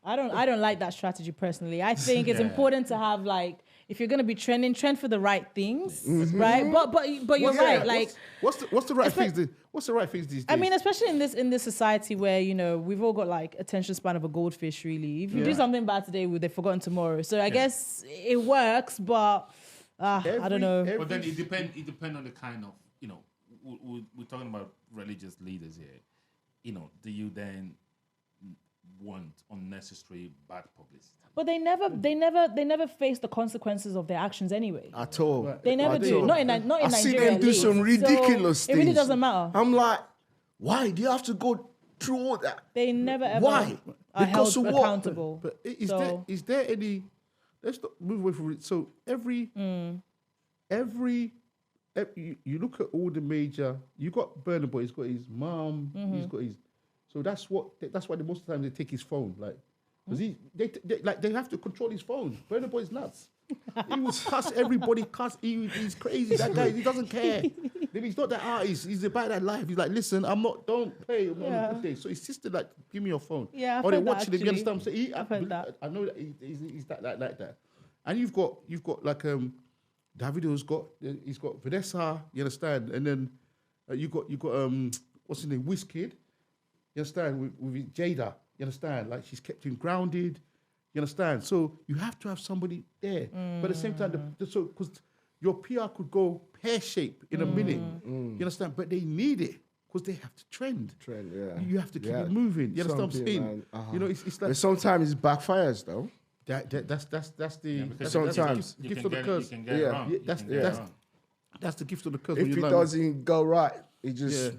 I don't like that strategy personally. I think it's important to have like if you're gonna be trending, trend for the right things, right? But you're right. Like what's the right things? What's the right things these days? I mean, especially in this society where we've all got like attention span of a goldfish. Really, if you do something bad today, they've forgotten tomorrow. So I guess it works, but I don't know. But then it depends on the kind of we're talking about religious leaders here. Do you then want unnecessary bad publicity? But they never face the consequences of their actions anyway. At all. They never do. Not in Nigeria. I see them do some ridiculous so things. It really doesn't matter. I'm like, why do you have to go through all that? They never ever Why? are Because held of what? accountable. But is there any? Let's not move away from it. So every you look at all the major. You got Burna Boy. He's got his mom. He's got his. So that's why most of the time they take his phone, like, because they have to control his phone. Burna Boy's nuts. He will cuss everybody. He's crazy. That guy, he doesn't care. He's not that artist. He's about that life. He's like, listen, don't play on a good day. So his sister like, give me your phone. Yeah, or they're watching it. You understand what I'm saying? I've heard that. I know that he's like that. And you've got like Davido's he's got Vanessa. You understand? And then you got what's his name? Wizkid. You understand? With Jada, you understand? Like she's kept him grounded. You understand? So you have to have somebody there. But at the same time, because your PR could go pear-shaped in a minute. You understand? But they need it because they have to trend. Yeah. You have to keep it moving. You understand what I'm saying? Man, It's like but sometimes it backfires though. that's the sometimes the gift of the curse. You can get it wrong. That's the gift of the curse. If it doesn't go right, it just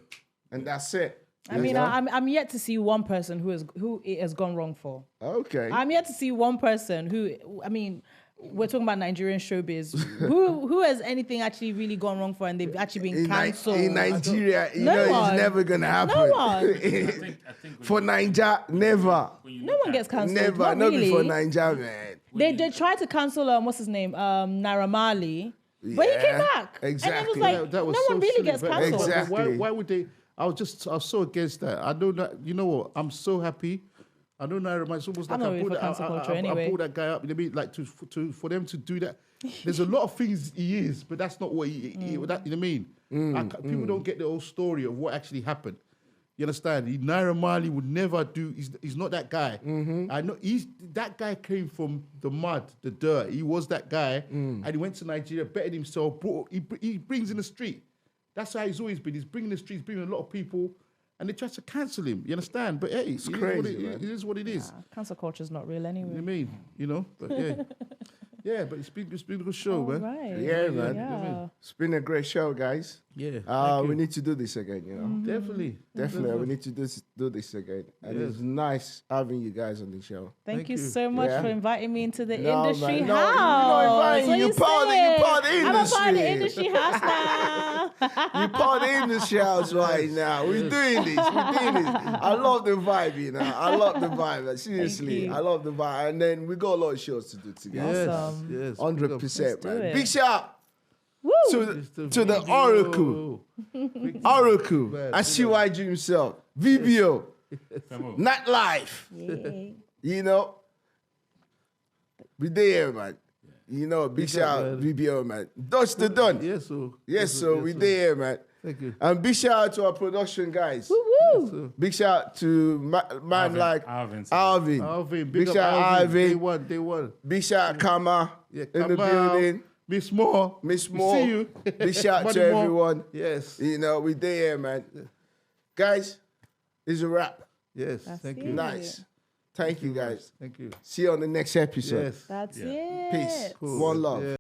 and that's it. I mean, I'm yet to see one person who it has gone wrong for. Okay. I'm yet to see one person who, I mean, we're talking about Nigerian showbiz. Who has anything actually really gone wrong for and they've actually been cancelled? In Nigeria, you No know, one. it's never gonna happen. No one. I think For Naija, never. No one gets cancelled. Never. Not Not really. before Naija, man. They tried to cancel what's his name, Naira Marley, but he came back. Exactly. And it was like That was no so one really silly, gets but- cancelled. Exactly. Why would they? I was so against that. I know that. You know what? I'm so happy. I know Naira Man. It's almost I'm like not really for cancel culture anyway. I pulled that guy up. You know what I mean? Like for them to do that. There's a lot of things he is, but that's not what he that, you know what I mean? People don't get the whole story of what actually happened. You understand? Naira Marley would never do. He's not that guy. I know that guy came from the mud, the dirt. He was that guy, and he went to Nigeria, bettered himself. He brings in the street. That's how he's always been. He's bringing the streets, bringing a lot of people, and they try to cancel him. You understand? But hey, it's crazy, it is what it is. Cancel culture is not real anyway. You know what I mean? You know? But yeah. Yeah, but it's been a good show, man. Right. Yeah, man. Yeah. It's been a great show, guys. Yeah. We need to do this again, you know. Definitely. Definitely, we need to do this again. And it's nice having you guys on the show. Thank you so much Yeah. for inviting me into the No, industry man, no, house. you're not inviting, What you're you part of the saying? I'm a part of the industry. industry house now. You're part of the industry house right now. We're doing this. I love the vibe, you know. I love the vibe. Like, seriously, you. I love the vibe. And then we got a lot of shows to do together. Awesome. Yes. 100%, Let's do man. it. Big shout Woo. to the Oracle. Oracle. Man, And CYG himself. VBO. Nightlife. Yeah. You know. We there, man. You know, big shout out man. VBO, man. Dutch the Done. Yes, so. Yes, sir. We there, man. Thank you. And big shout out to our production guys. Woo. Big shout out to man like Alvin. Alvin, Big big shout up out Alvin. Alvin. Day one. Big shout out Kama Yeah, in the come out. building. Miss Moore. Miss We Moore. See you. Big shout out to Buddy Moore. everyone. Yes. You know, we there, man. Guys, it's a wrap. Yes. That's Thank it. you. Nice. Thank you, guys. Thank you. See you on the next episode. Yes. That's Yeah. it. Peace. Cool. One love. Yeah.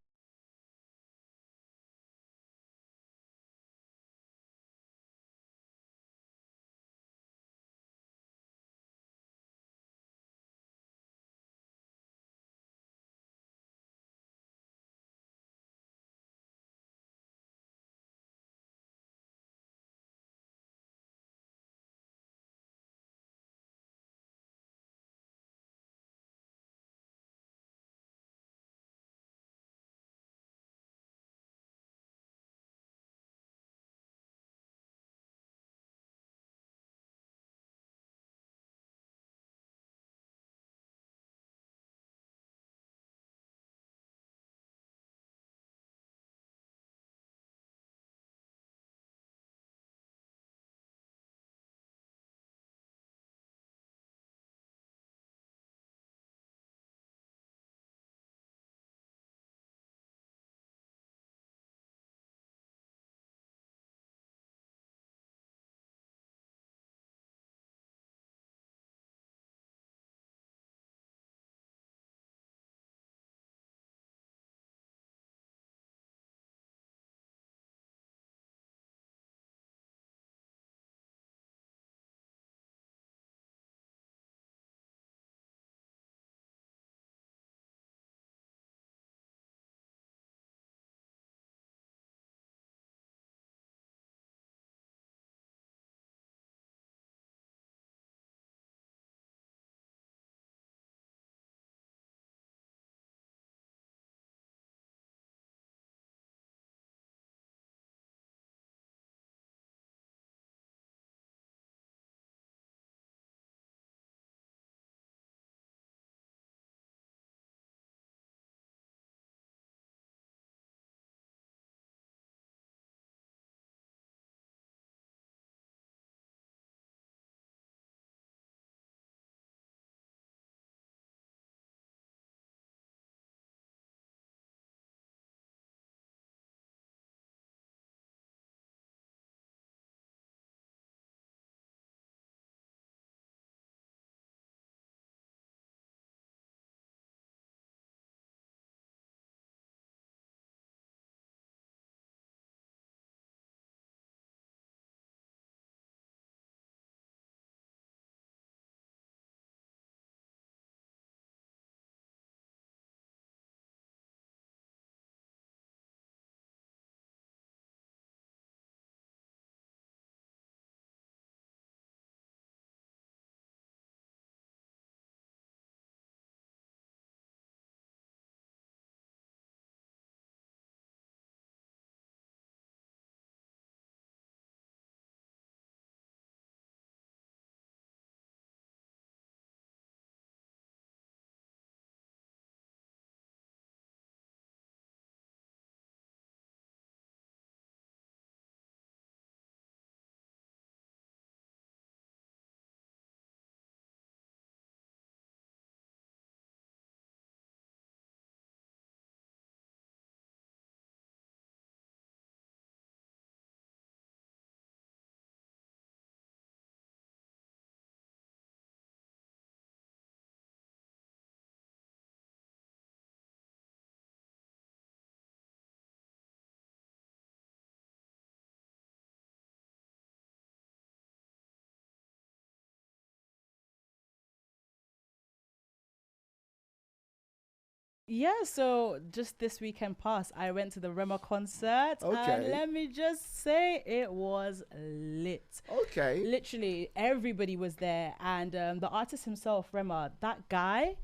Yeah, so just this weekend past, I went to the Rema concert, and Okay. let me just say it was lit. Okay. Literally, everybody was there, and the artist himself, Rema, that guy,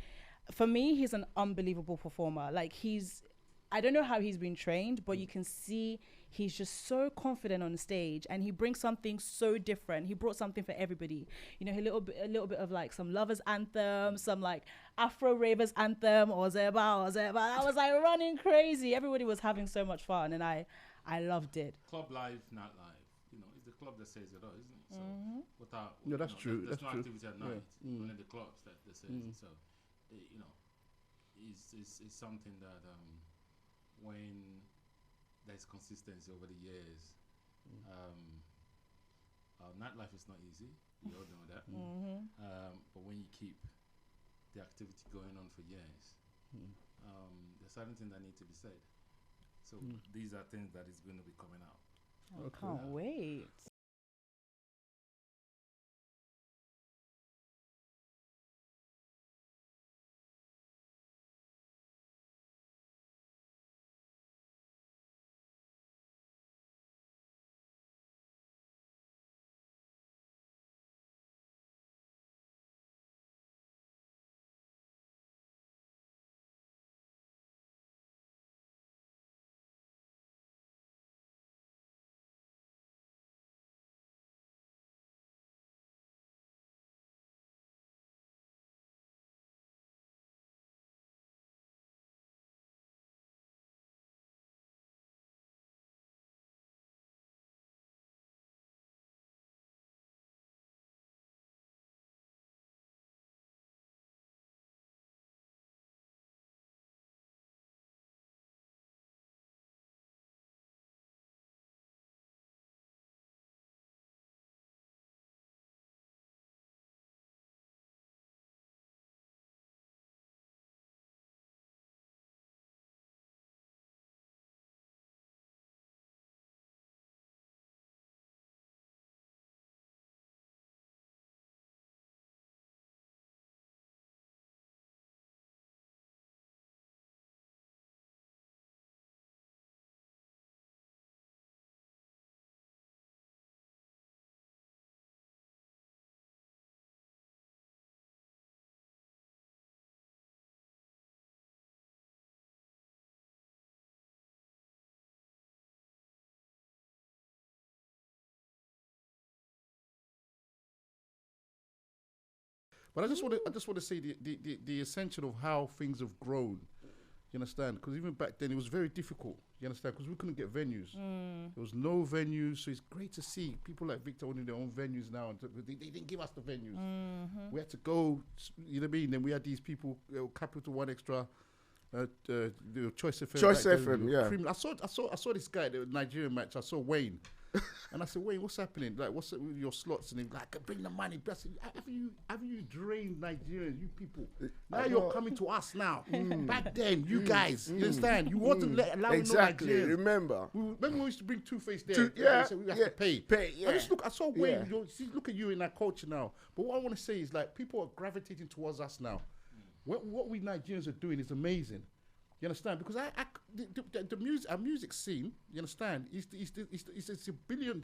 for me, he's an unbelievable performer. Like I don't know how he's been trained, but you can see he's just so confident on stage, and he brings something so different. He brought something for everybody. You know, a little bit of like some lovers anthem, some like Afro ravers anthem, or Zeba, or Zeba. I was like running crazy. Everybody was having so much fun, and I loved it. Club life, nightlife. You know, it's the club that says it all, isn't it? So, without, No, that's true. There's That's no true. activity at night. Yeah. Only the clubs that says it. So, you know, it's something that when there's consistency over the years, nightlife is not easy. We all know that. But when you keep the activity going on for years, there's certain things that need to be said. So these are things that is going to be coming out. I can't wait. But I just want to say the essential of how things have grown. You understand? Because even back then it was very difficult. You understand? Because we couldn't get venues. There was no venues, so it's great to see people like Victor owning their own venues now. And they didn't give us the venues. We had to go. You know what I mean? Then we had these people, Capital One Extra. The Choice FM. Choice FM, yeah. I saw this guy, the Nigerian match. I saw Wayne, and I said, Wayne, what's happening? Like, what's with your slots? And he's like, bring the money. I said, have you drained Nigerians, you people? Now you're coming to us now. Back then, you guys, you understand? You wasn't allowing exactly. no Nigerians. Remember we used to bring Two-Face there. So we have to pay. Yeah. I saw Wayne. Look at you in that culture now. But what I want to say is, like, people are gravitating towards us now. What we Nigerians are doing is amazing. You understand? Because the music, our music scene, you understand, it's a billion,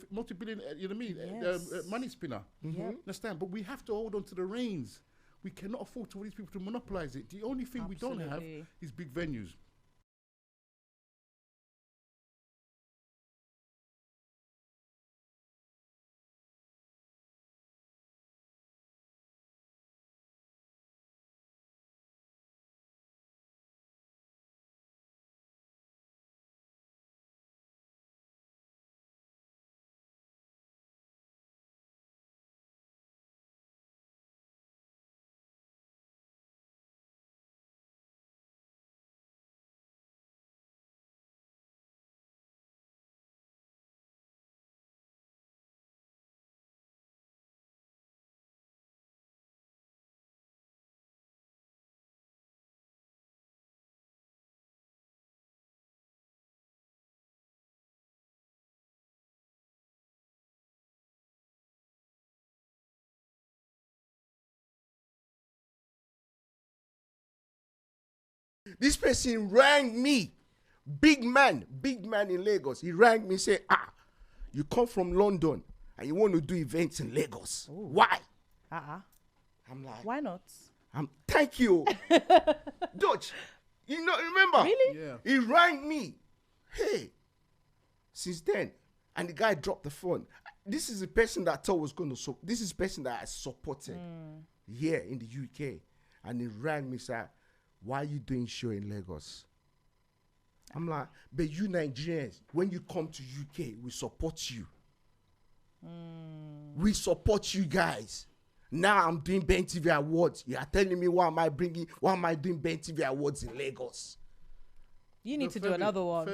multi-billion, you know what I mean, Yes. money spinner. Understand? But we have to hold on to the reins. We cannot afford for these people to monopolize it. The only thing we don't have Absolutely. is big venues. This person rang me. Big man in Lagos. He rang me, say, you come from London and you want to do events in Lagos. Ooh. Why? I'm like, why not? Thank you. Dutch, remember? Really? Yeah. He rang me. Hey, since then, and the guy dropped the phone. This is the person that I thought was going to, this is the person that I supported here in the UK. And he rang me, said, why are you doing show in Lagos? I'm like, but you Nigerians, when you come to UK, we support you. We support you guys. Now I'm doing Ben TV Awards. You are telling me why am I doing Ben TV Awards in Lagos? You need to do another one.